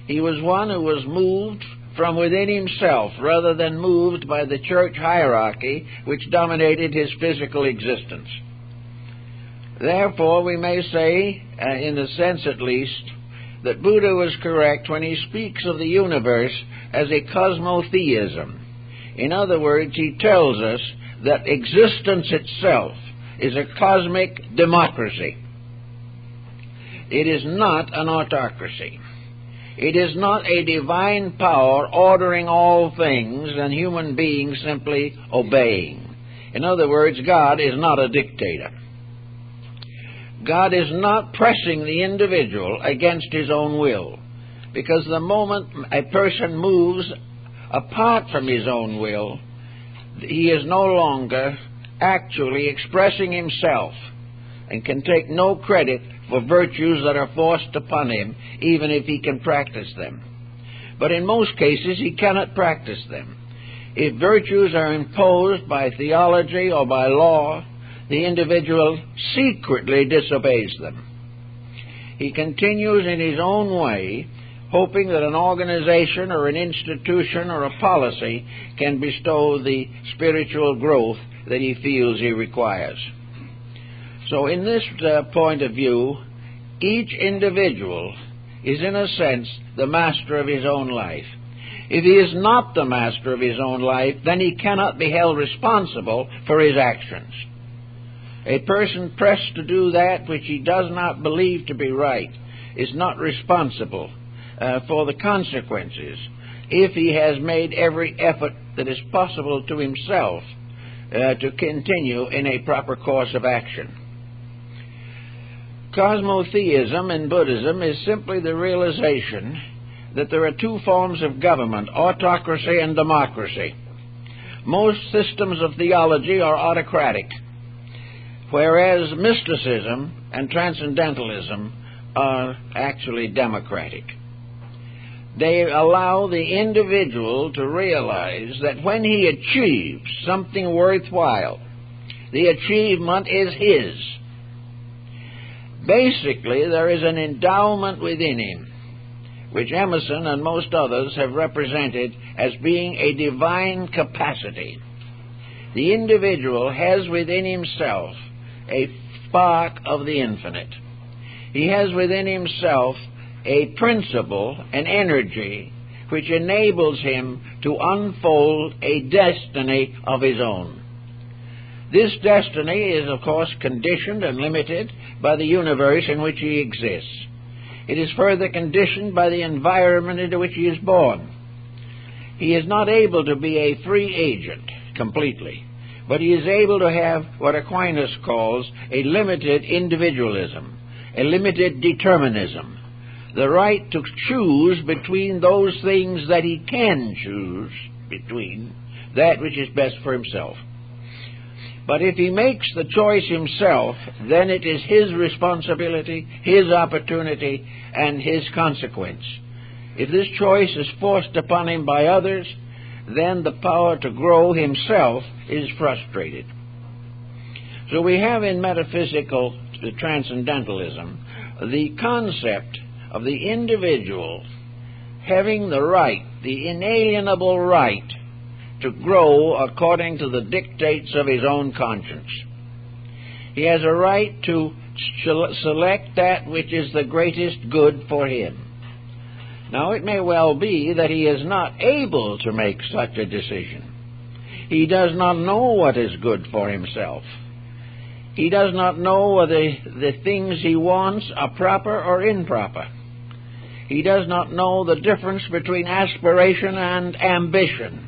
He was one who was moved from within himself rather than moved by the church hierarchy which dominated his physical existence. Therefore, we may say, in a sense at least, that Buddha was correct when he speaks of the universe as a cosmotheism. In other words, he tells us that existence itself is a cosmic democracy. It is not an autocracy. It is not a divine power ordering all things and human beings simply obeying. In other words, God is not a dictator. God is not pressing the individual against his own will, because the moment a person moves apart from his own will, he is no longer actually expressing himself and can take no credit for virtues that are forced upon him, even if he can practice them. But in most cases, he cannot practice them. If virtues are imposed by theology or by law, the individual secretly disobeys them. He continues in his own way, hoping that an organization or an institution or a policy can bestow the spiritual growth that he feels he requires. So in this point of view, each individual is in a sense the master of his own life. If he is not the master of his own life, then he cannot be held responsible for his actions. A person pressed to do that which he does not believe to be right is not responsible for the consequences if he has made every effort that is possible to himself to continue in a proper course of action. Cosmotheism in Buddhism is simply the realization that there are two forms of government, autocracy and democracy. Most systems of theology are autocratic, whereas mysticism and transcendentalism are actually democratic. They allow the individual to realize that when he achieves something worthwhile, the achievement is his. Basically, there is an endowment within him, which Emerson and most others have represented as being a divine capacity. The individual has within himself a spark of the infinite. He has within himself a principle, an energy, which enables him to unfold a destiny of his own. This destiny is, of course, conditioned and limited by the universe in which he exists. It is further conditioned by the environment into which he is born. He is not able to be a free agent completely, but he is able to have what Aquinas calls a limited individualism, a limited determinism, the right to choose between those things that he can choose between, that which is best for himself. But if he makes the choice himself, then it is his responsibility, his opportunity, and his consequence. If this choice is forced upon him by others, then the power to grow himself is frustrated. So we have in metaphysical transcendentalism the concept of the individual having the right, the inalienable right, to grow according to the dictates of his own conscience. He has a right to select that which is the greatest good for him. Now, it may well be that he is not able to make such a decision. He does not know what is good for himself. He does not know whether the things he wants are proper or improper. He does not know the difference between aspiration and ambition.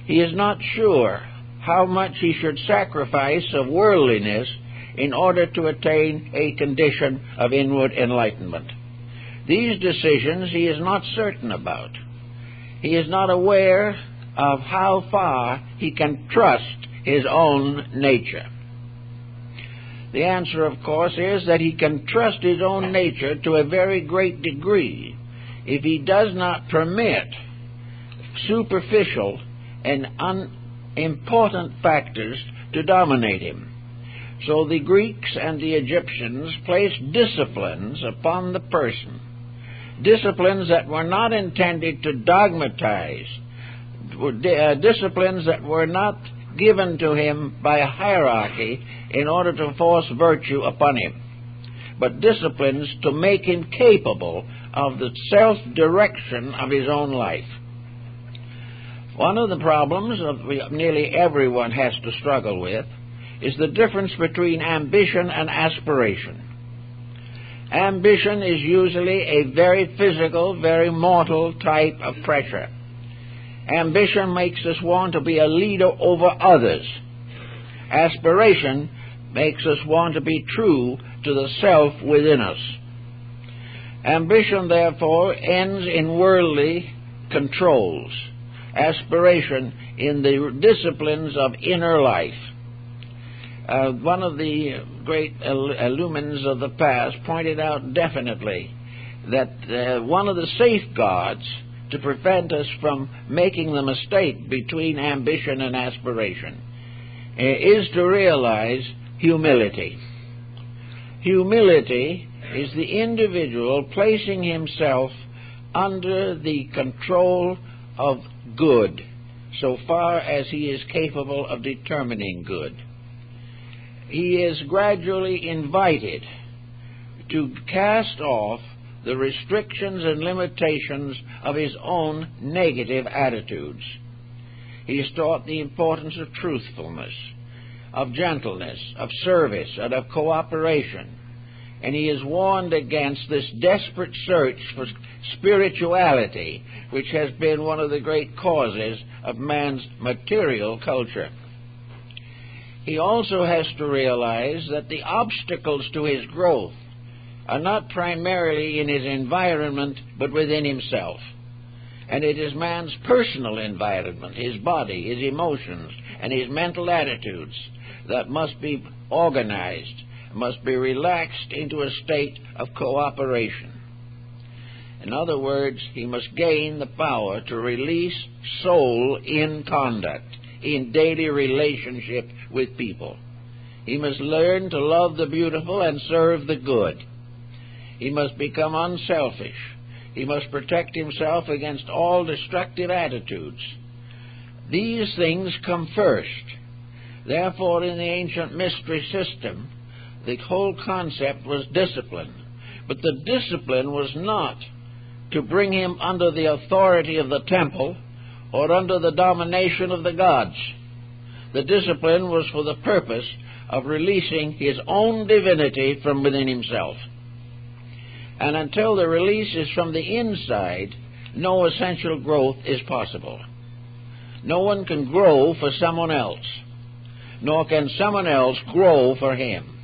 He is not sure how much he should sacrifice of worldliness in order to attain a condition of inward enlightenment. These decisions he is not certain about. He is not aware of how far he can trust his own nature. The answer, of course, is that he can trust his own nature to a very great degree if he does not permit superficial and unimportant factors to dominate him. So the Greeks and the Egyptians placed disciplines upon the person disciplines that were not intended to dogmatize, disciplines that were not given to him by a hierarchy in order to force virtue upon him, but disciplines to make him capable of the self-direction of his own life. One of the problems nearly everyone has to struggle with is the difference between ambition and aspiration. Ambition is usually a very physical, very mortal type of pressure. Ambition makes us want to be a leader over others. Aspiration makes us want to be true to the self within us. Ambition, therefore, ends in worldly controls. Aspiration in the disciplines of inner life. One of the great illumines of the past pointed out definitely that one of the safeguards to prevent us from making the mistake between ambition and aspiration is to realize humility. Humility is the individual placing himself under the control of good, so far as he is capable of determining good. He is gradually invited to cast off the restrictions and limitations of his own negative attitudes. He is taught the importance of truthfulness, of gentleness, of service, and of cooperation. And he is warned against this desperate search for spirituality, which has been one of the great causes of man's material culture. He also has to realize that the obstacles to his growth are not primarily in his environment, but within himself. And it is man's personal environment, his body, his emotions, and his mental attitudes that must be organized, must be relaxed into a state of cooperation. In other words, he must gain the power to release soul in conduct, in daily relationship with people. He must learn to love the beautiful and serve the good. He must become unselfish. He must protect himself against all destructive attitudes. These things come first. Therefore, in the ancient mystery system, the whole concept was discipline. But the discipline was not to bring him under the authority of the temple or under the domination of the gods. The discipline was for the purpose of releasing his own divinity from within himself. And until the release is from the inside, no essential growth is possible. No one can grow for someone else, nor can someone else grow for him.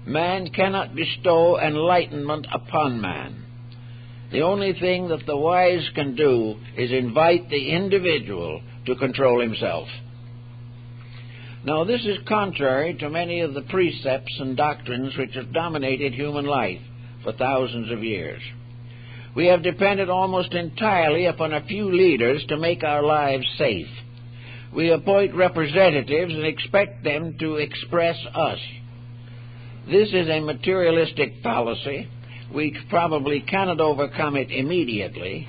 Man cannot bestow enlightenment upon man. The only thing that the wise can do is invite the individual to control himself. Now, this is contrary to many of the precepts and doctrines which have dominated human life for thousands of years. We have depended almost entirely upon a few leaders to make our lives safe. We appoint representatives and expect them to express us. This is a materialistic fallacy. We probably cannot overcome it immediately,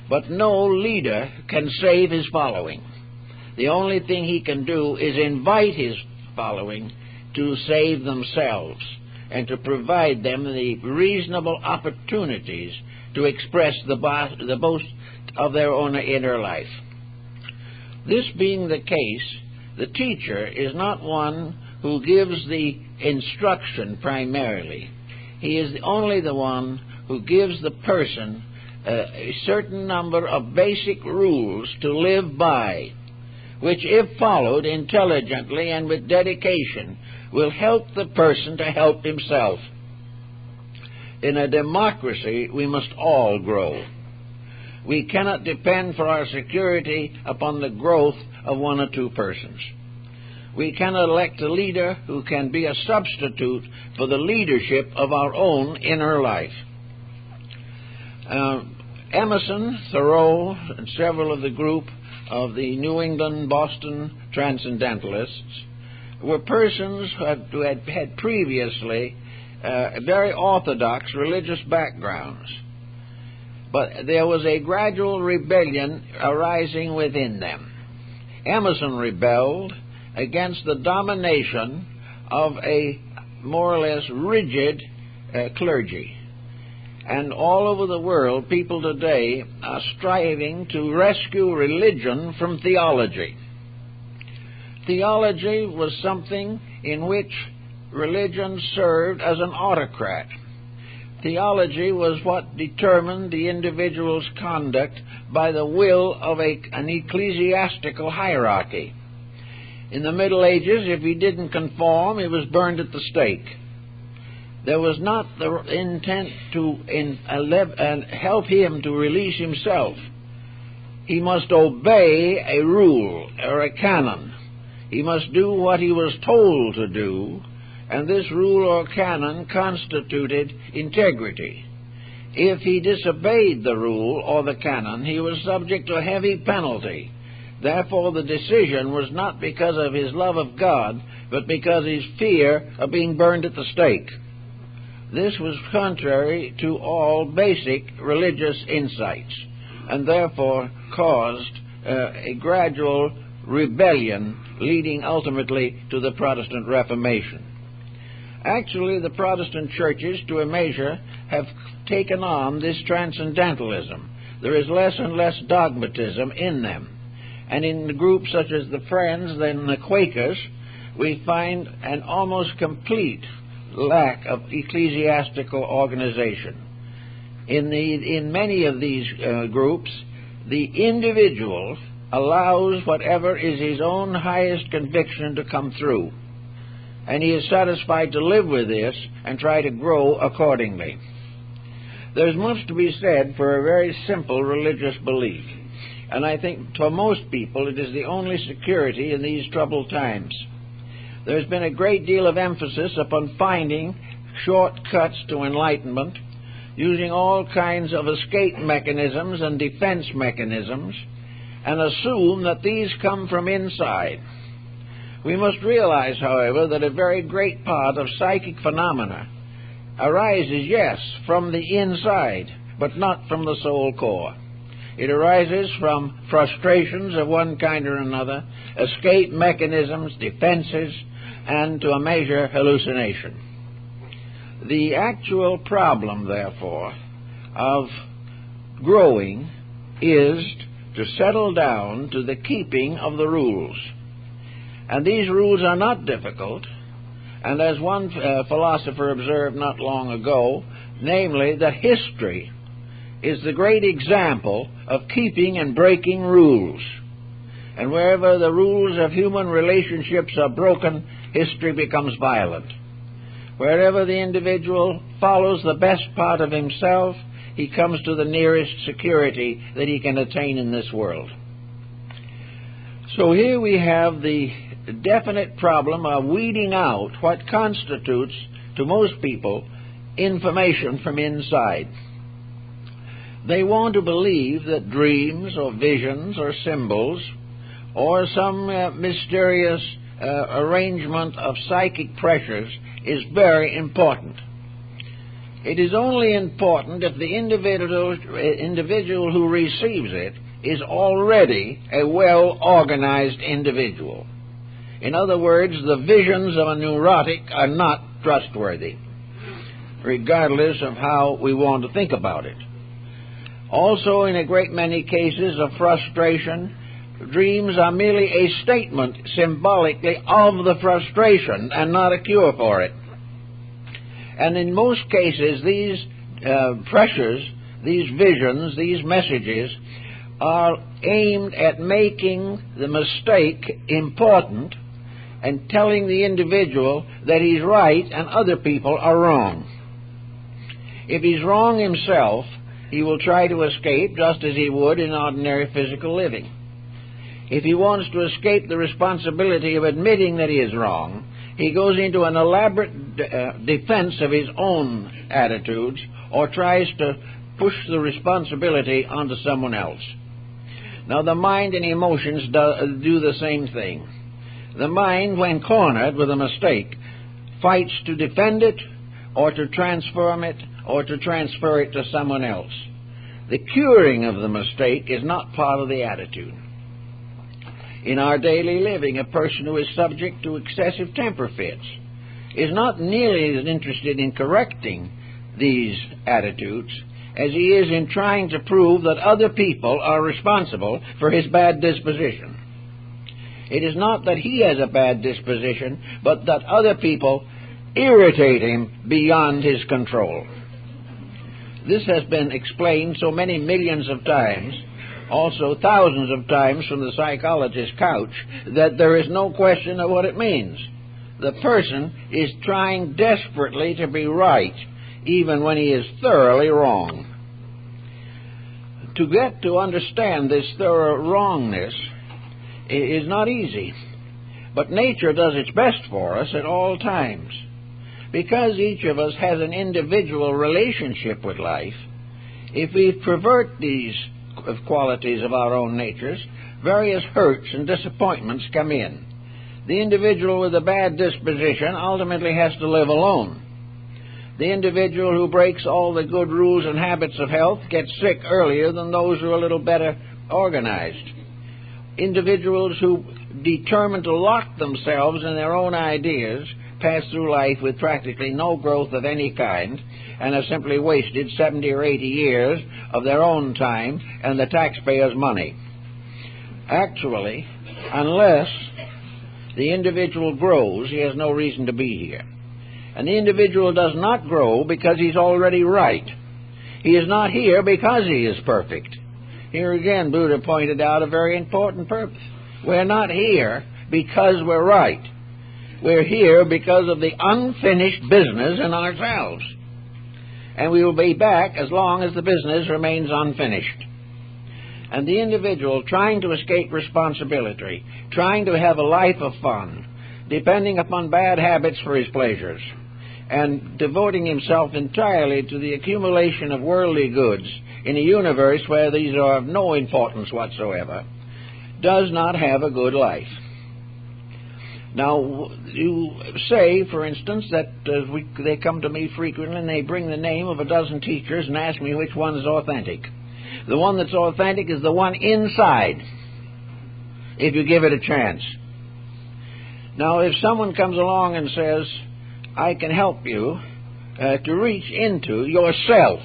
but no leader can save his following. The only thing he can do is invite his following to save themselves and to provide them the reasonable opportunities to express the boast of their own inner life. This being the case, the teacher is not one who gives the instruction primarily. He is only the one who gives the person a certain number of basic rules to live by, which, if followed intelligently and with dedication, will help the person to help himself. In a democracy, we must all grow. We cannot depend for our security upon the growth of one or two persons. We cannot elect a leader who can be a substitute for the leadership of our own inner life. Emerson, Thoreau, and several of the group of the New England, Boston Transcendentalists were persons who had previously very orthodox religious backgrounds. but there was a gradual rebellion arising within them. Emerson rebelled against the domination of a more or less rigid clergy. And all over the world, people today are striving to rescue religion from theology. Theology was something in which religion served as an autocrat. Theology was what determined the individual's conduct by the will of an ecclesiastical hierarchy. In the Middle Ages, if he didn't conform, he was burned at the stake. There was not the intent to help him to release himself. He must obey a rule or a canon. He must do what he was told to do, and this rule or canon constituted integrity. If he disobeyed the rule or the canon, he was subject to a heavy penalty. Therefore, the decision was not because of his love of God, but because of his fear of being burned at the stake. This was contrary to all basic religious insights, and therefore caused a gradual rebellion leading ultimately to the Protestant Reformation. Actually, the Protestant churches, to a measure, have taken on this transcendentalism. There is less and less dogmatism in them. And in the groups such as the Friends and the Quakers, we find an almost complete lack of ecclesiastical organization. In many of these groups, the individual allows whatever is his own highest conviction to come through, and he is satisfied to live with this and try to grow accordingly. There's much to be said for a very simple religious belief, and I think for most people it is the only security in these troubled times. There's been a great deal of emphasis upon finding shortcuts to enlightenment, using all kinds of escape mechanisms and defense mechanisms, and assume that these come from inside. We must realize, however, that a very great part of psychic phenomena arises, yes, from the inside, but not from the soul core. It arises from frustrations of one kind or another, escape mechanisms, defenses, and, to a measure, hallucination. The actual problem, therefore, of growing is to settle down to the keeping of the rules. And these rules are not difficult, and as one philosopher observed not long ago, namely that history is the great example of keeping and breaking rules. And wherever the rules of human relationships are broken, history becomes violent. Wherever the individual follows the best part of himself, he comes to the nearest security that he can attain in this world. So here we have the definite problem of weeding out what constitutes, to most people, information from inside. They want to believe that dreams or visions or symbols or some mysterious arrangement of psychic pressures is very important. It is only important if the individual who receives it is already a well-organized individual. In other words, the visions of a neurotic are not trustworthy, regardless of how we want to think about it. Also, in a great many cases of frustration, dreams are merely a statement symbolically of the frustration and not a cure for it. And in most cases, these pressures, these visions, these messages are aimed at making the mistake important and telling the individual that he's right and other people are wrong. If he's wrong himself, he will try to escape just as he would in ordinary physical living. If he wants to escape the responsibility of admitting that he is wrong, he goes into an elaborate defense of his own attitudes or tries to push the responsibility onto someone else. Now, the mind and emotions do the same thing. The mind, when cornered with a mistake, fights to defend it or to transform it or to transfer it to someone else. The curing of the mistake is not part of the attitude. In our daily living, a person who is subject to excessive temper fits is not nearly as interested in correcting these attitudes as he is in trying to prove that other people are responsible for his bad disposition. It is not that he has a bad disposition, but that other people irritate him beyond his control. This has been explained so many millions of times, also thousands of times from the psychologist's couch, that there is no question of what it means. The person is trying desperately to be right, even when he is thoroughly wrong. To get to understand this thorough wrongness is not easy, but nature does its best for us at all times. Because each of us has an individual relationship with life, if we pervert these qualities of our own natures, various hurts and disappointments come in. The individual with a bad disposition ultimately has to live alone. The individual who breaks all the good rules and habits of health gets sick earlier than those who are a little better organized. Individuals who determine to lock themselves in their own ideas pass through life with practically no growth of any kind and have simply wasted 70 or 80 years of their own time and the taxpayers' money. Actually, unless the individual grows, he has no reason to be here. And the individual does not grow because he's already right. He is not here because he is perfect. Here again, Buddha pointed out a very important purpose. We're not here because we're right. We're here because of the unfinished business in ourselves. And we will be back as long as the business remains unfinished. And the individual trying to escape responsibility, trying to have a life of fun, depending upon bad habits for his pleasures, and devoting himself entirely to the accumulation of worldly goods in a universe where these are of no importance whatsoever, does not have a good life. Now, you say, for instance, that they come to me frequently and they bring the name of a dozen teachers and ask me which one is authentic. The one that's authentic is the one inside, if you give it a chance. Now, if someone comes along and says, I can help you to reach into yourself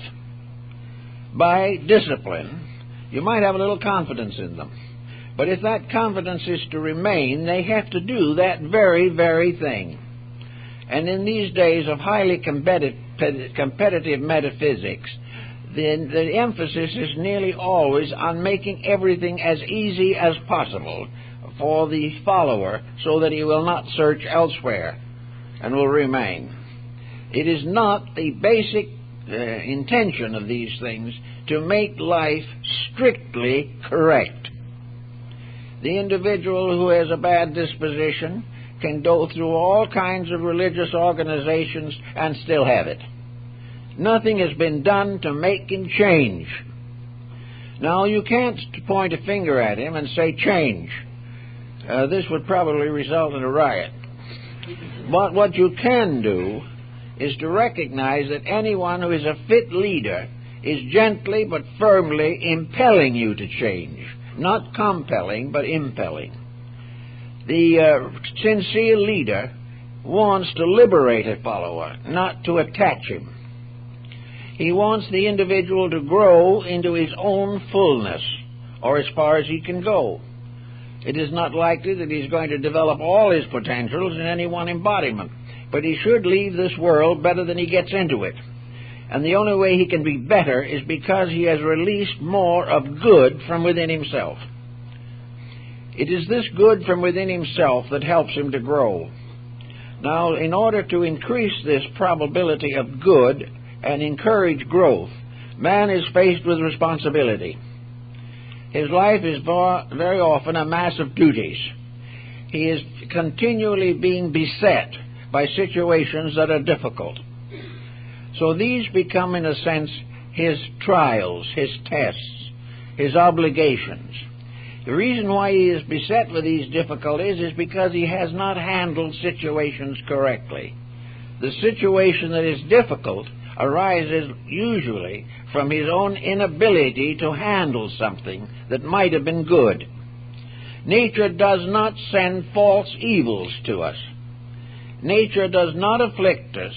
by discipline, you might have a little confidence in them. But if that confidence is to remain, they have to do that very, very thing. And in these days of highly competitive metaphysics, the emphasis is nearly always on making everything as easy as possible for the follower so that he will not search elsewhere and will remain. It is not the basic intention of these things to make life strictly correct. The individual who has a bad disposition can go through all kinds of religious organizations and still have it. Nothing has been done to make him change. Now, you can't point a finger at him and say, change. This would probably result in a riot. But what you can do is to recognize that anyone who is a fit leader is gently but firmly impelling you to change. Not compelling, but impelling. The sincere leader wants to liberate a follower, not to attach him. He wants the individual to grow into his own fullness, or as far as he can go. It is not likely that he's going to develop all his potentials in any one embodiment, but he should leave this world better than he gets into it. And the only way he can be better is because he has released more of good from within himself. It is this good from within himself that helps him to grow. Now, in order to increase this probability of good and encourage growth, man is faced with responsibility. His life is very often a mass of duties. He is continually being beset by situations that are difficult. So these become, in a sense, his trials, his tests, his obligations. The reason why he is beset with these difficulties is because he has not handled situations correctly. The situation that is difficult arises usually from his own inability to handle something that might have been good. Nature does not send false evils to us. Nature does not afflict us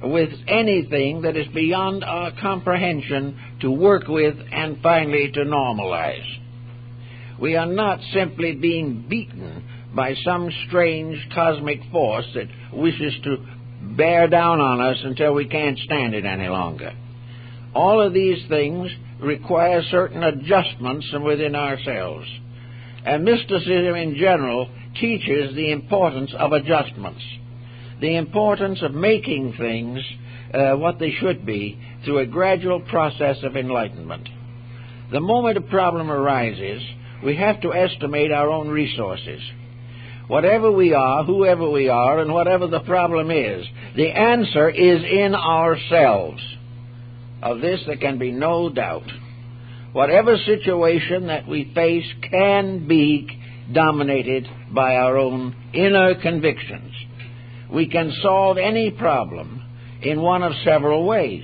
with anything that is beyond our comprehension to work with and finally to normalize. We are not simply being beaten by some strange cosmic force that wishes to bear down on us until we can't stand it any longer. All of these things require certain adjustments from within ourselves. And mysticism in general teaches the importance of adjustments, the importance of making things what they should be through a gradual process of enlightenment. The moment a problem arises, we have to estimate our own resources. Whatever we are, whoever we are, and whatever the problem is, the answer is in ourselves. Of this there can be no doubt. Whatever situation that we face can be dominated by our own inner convictions. We can solve any problem in one of several ways.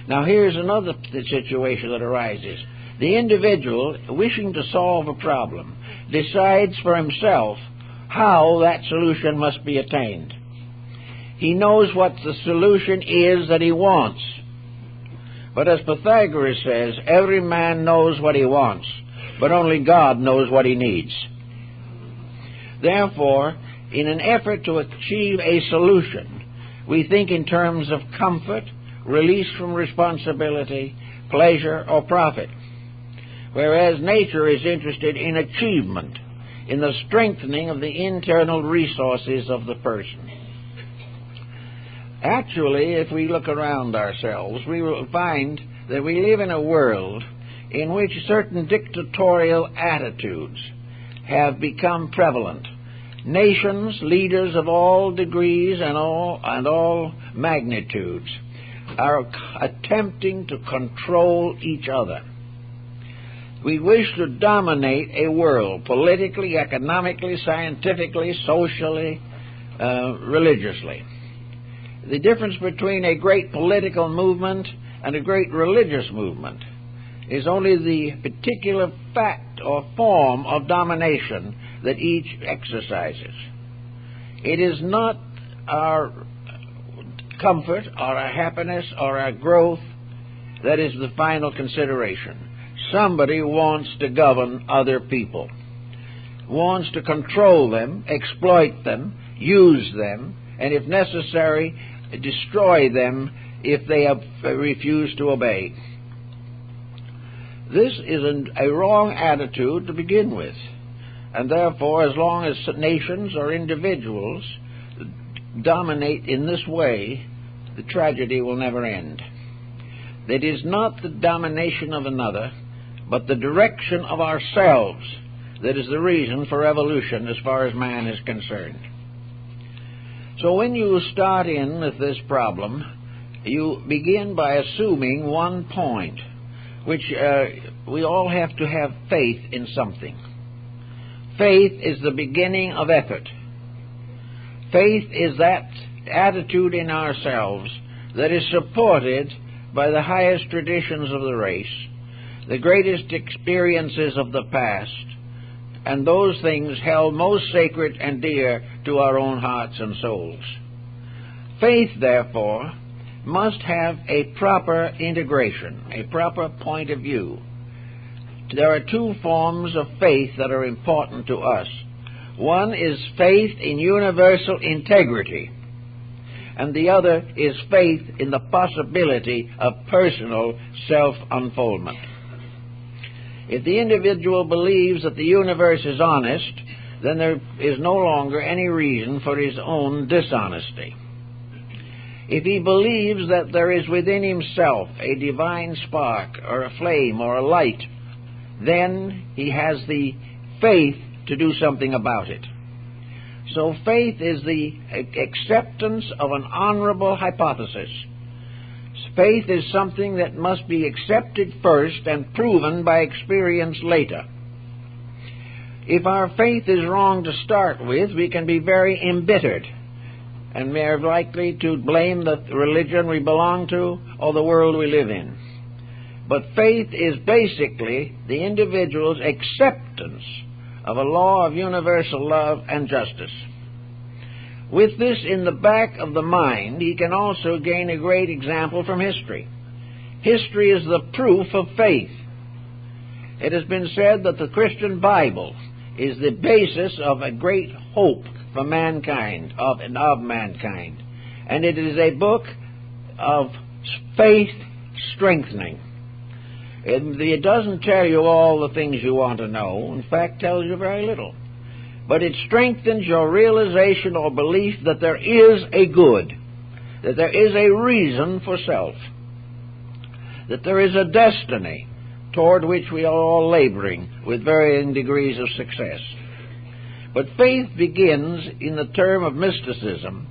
Now here's another situation that arises. The individual, wishing to solve a problem, decides for himself how that solution must be attained. He knows what the solution is that he wants. But as Pythagoras says, every man knows what he wants, but only God knows what he needs. Therefore, in an effort to achieve a solution, we think in terms of comfort, release from responsibility, pleasure, or profit, whereas nature is interested in achievement, in the strengthening of the internal resources of the person. Actually, if we look around ourselves, we will find that we live in a world in which certain dictatorial attitudes have become prevalent. Nations, leaders of all degrees and all magnitudes, are attempting to control each other. We wish to dominate a world politically, economically, scientifically, socially, religiously. The difference between a great political movement and a great religious movement is only the particular fact or form of domination that each exercises. It is not our comfort or our happiness or our growth that is the final consideration. Somebody wants to govern other people, wants to control them, exploit them, use them, and if necessary, destroy them if they have refused to obey. This is a wrong attitude to begin with, and therefore, as long as nations or individuals dominate in this way, the tragedy will never end. It is not the domination of another, but the direction of ourselves that is the reason for evolution as far as man is concerned. So when you start in with this problem, you begin by assuming one point, which we all have to have faith in something. Faith is the beginning of effort. Faith is that attitude in ourselves that is supported by the highest traditions of the race, the greatest experiences of the past, and those things held most sacred and dear to our own hearts and souls. Faith, therefore, must have a proper integration, a proper point of view. There are two forms of faith that are important to us. One is faith in universal integrity, and the other is faith in the possibility of personal self-unfoldment. If the individual believes that the universe is honest, then there is no longer any reason for his own dishonesty. If he believes that there is within himself a divine spark or a flame or a light, then he has the faith to do something about it. So faith is the acceptance of an honorable hypothesis. Faith is something that must be accepted first and proven by experience later. If our faith is wrong to start with, we can be very embittered and we are likely to blame the religion we belong to or the world we live in. But faith is basically the individual's acceptance of a law of universal love and justice. With this in the back of the mind, he can also gain a great example from history. History is the proof of faith. It has been said that the Christian Bible is the basis of a great hope for mankind, of mankind. And it is a book of faith strengthening. It doesn't tell you all the things you want to know. In fact, tells you very little. But it strengthens your realization or belief that there is a good, that there is a reason for self, that there is a destiny toward which we are all laboring with varying degrees of success. But faith begins in the term of mysticism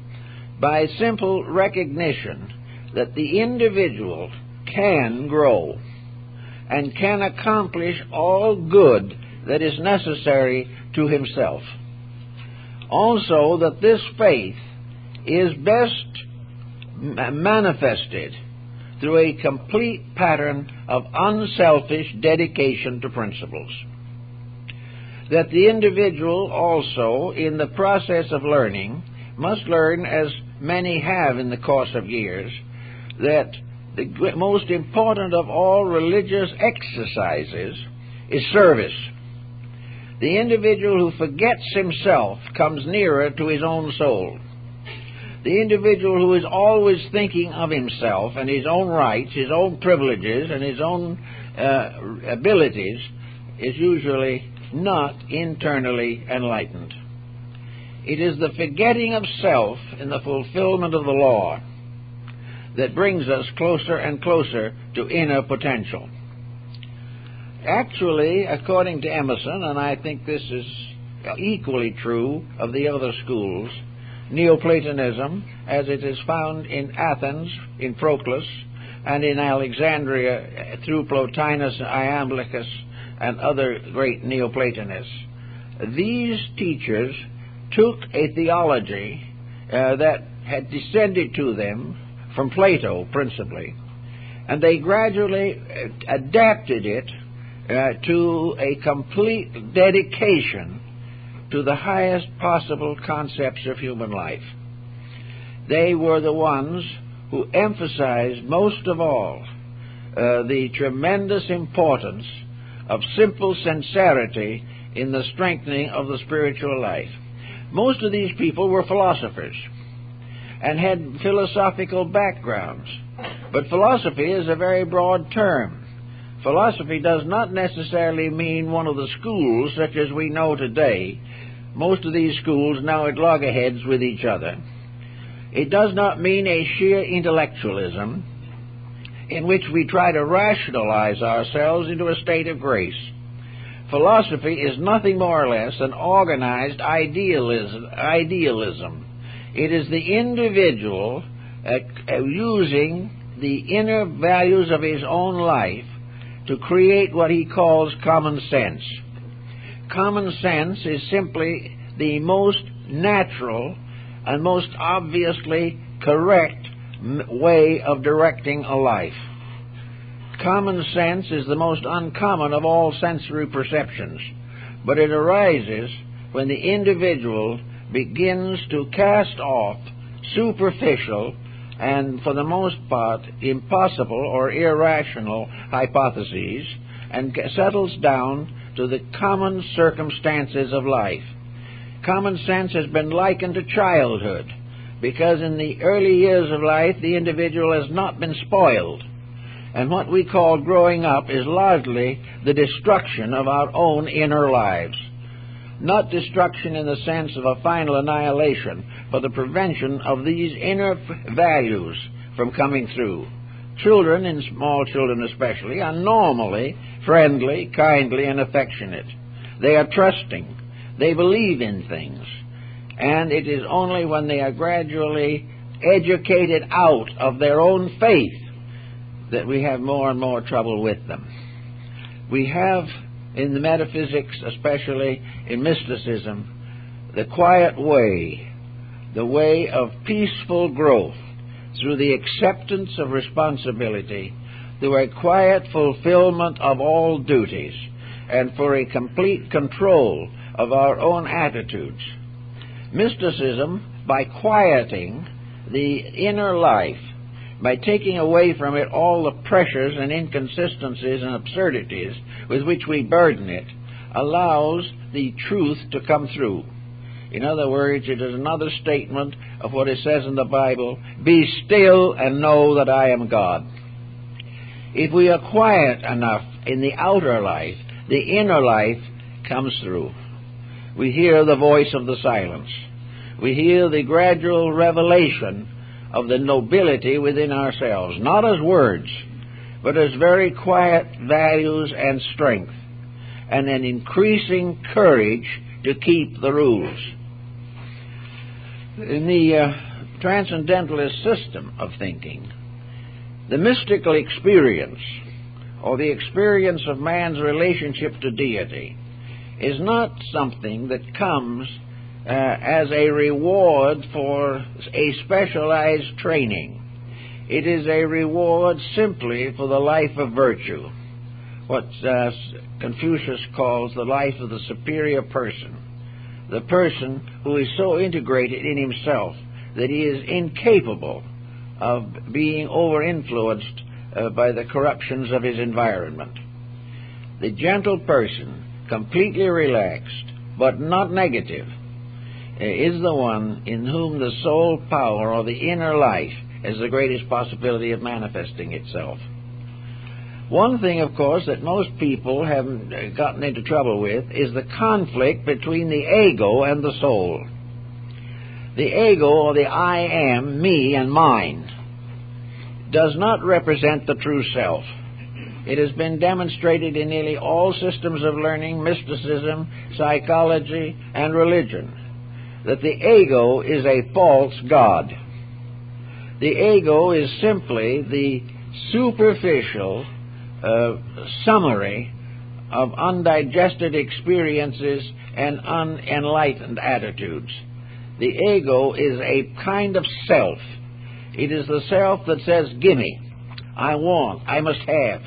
by simple recognition that the individual can grow and can accomplish all good that is necessary to himself. Also, that this faith is best manifested through a complete pattern of unselfish dedication to principles. That the individual also, in the process of learning, must learn, as many have in the course of years, that the most important of all religious exercises is service. The individual who forgets himself comes nearer to his own soul. The individual who is always thinking of himself and his own rights, his own privileges, and his own abilities is usually not internally enlightened. It is the forgetting of self in the fulfillment of the law that brings us closer and closer to inner potential. Actually, according to Emerson, and I think this is equally true of the other schools, Neoplatonism, as it is found in Athens, in Proclus, and in Alexandria through Plotinus, Iamblichus, and other great Neoplatonists, these teachers took a theology that had descended to them from Plato principally, and they gradually adapted it to a complete dedication to the highest possible concepts of human life. They were the ones who emphasized most of all the tremendous importance of simple sincerity in the strengthening of the spiritual life. Most of these people were philosophers and had philosophical backgrounds, but philosophy is a very broad term. Philosophy does not necessarily mean one of the schools such as we know today. Most of these schools now at loggerheads with each other. It does not mean a sheer intellectualism in which we try to rationalize ourselves into a state of grace. Philosophy is nothing more or less than organized idealism. It is the individual using the inner values of his own life to create what he calls common sense. Common sense is simply the most natural and most obviously correct way of directing a life. Common sense is the most uncommon of all sensory perceptions, but it arises when the individual begins to cast off superficial and, for the most part, impossible or irrational hypotheses and settles down to the common circumstances of life. Common sense has been likened to childhood because in the early years of life the individual has not been spoiled, and what we call growing up is largely the destruction of our own inner lives. Not destruction in the sense of a final annihilation, but the prevention of these inner values from coming through. Children, and small children especially, are normally friendly, kindly, and affectionate. They are trusting. They believe in things. And it is only when they are gradually educated out of their own faith that we have more and more trouble with them. We have, in the metaphysics, especially in mysticism, the quiet way, the way of peaceful growth through the acceptance of responsibility, through a quiet fulfillment of all duties, and for a complete control of our own attitudes. Mysticism, by quieting the inner life, by taking away from it all the pressures and inconsistencies and absurdities with which we burden it, allows the truth to come through. In other words, it is another statement of what it says in the Bible, "Be still and know that I am God." If we are quiet enough in the outer life, the inner life comes through. We hear the voice of the silence. We hear the gradual revelation of the nobility within ourselves, not as words, but as very quiet values and strength, and an increasing courage to keep the rules. In the Transcendentalist system of thinking, the mystical experience, or the experience of man's relationship to deity, is not something that comes as a reward for a specialized training. It is a reward simply for the life of virtue, what Confucius calls the life of the superior person, the person who is so integrated in himself that he is incapable of being over-influenced by the corruptions of his environment. The gentle person, completely relaxed, but not negative, is the one in whom the soul power, or the inner life, has the greatest possibility of manifesting itself. One thing, of course, that most people have gotten into trouble with is the conflict between the ego and the soul. The ego, or the I am, me and mine, does not represent the true self. It has been demonstrated in nearly all systems of learning, mysticism, psychology, and religion, that the ego is a false god. The ego is simply the superficial summary of undigested experiences and unenlightened attitudes. The ego is a kind of self. It is the self that says, "Gimme, I want, I must have."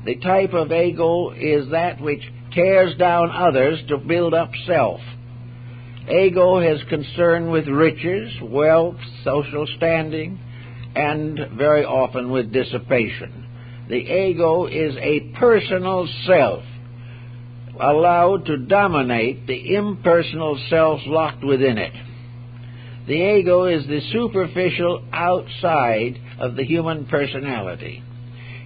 The type of ego is that which tears down others to build up self. Ego has concern with riches, wealth, social standing, and very often with dissipation. The ego is a personal self, allowed to dominate the impersonal self locked within it. The ego is the superficial outside of the human personality.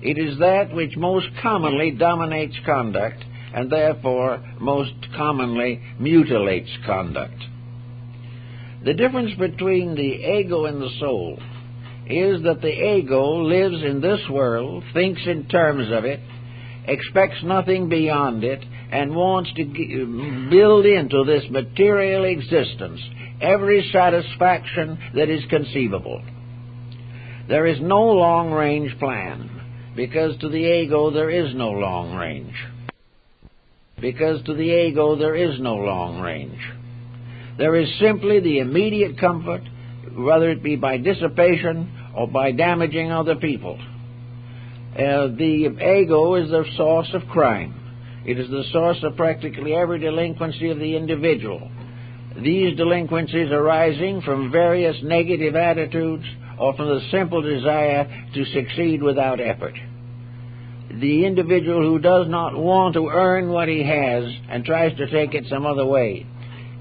It is that which most commonly dominates conduct, and therefore most commonly mutilates conduct. The difference between the ego and the soul is that the ego lives in this world, thinks in terms of it, expects nothing beyond it, and wants to build into this material existence every satisfaction that is conceivable. There is no long-range plan, because to the ego there is no long range. Because to the ego there is no long range. There is simply the immediate comfort, whether it be by dissipation or by damaging other people. The ego is the source of crime. It is the source of practically every delinquency of the individual. These delinquencies arising from various negative attitudes or from the simple desire to succeed without effort. The individual who does not want to earn what he has and tries to take it some other way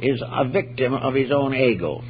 is a victim of his own ego.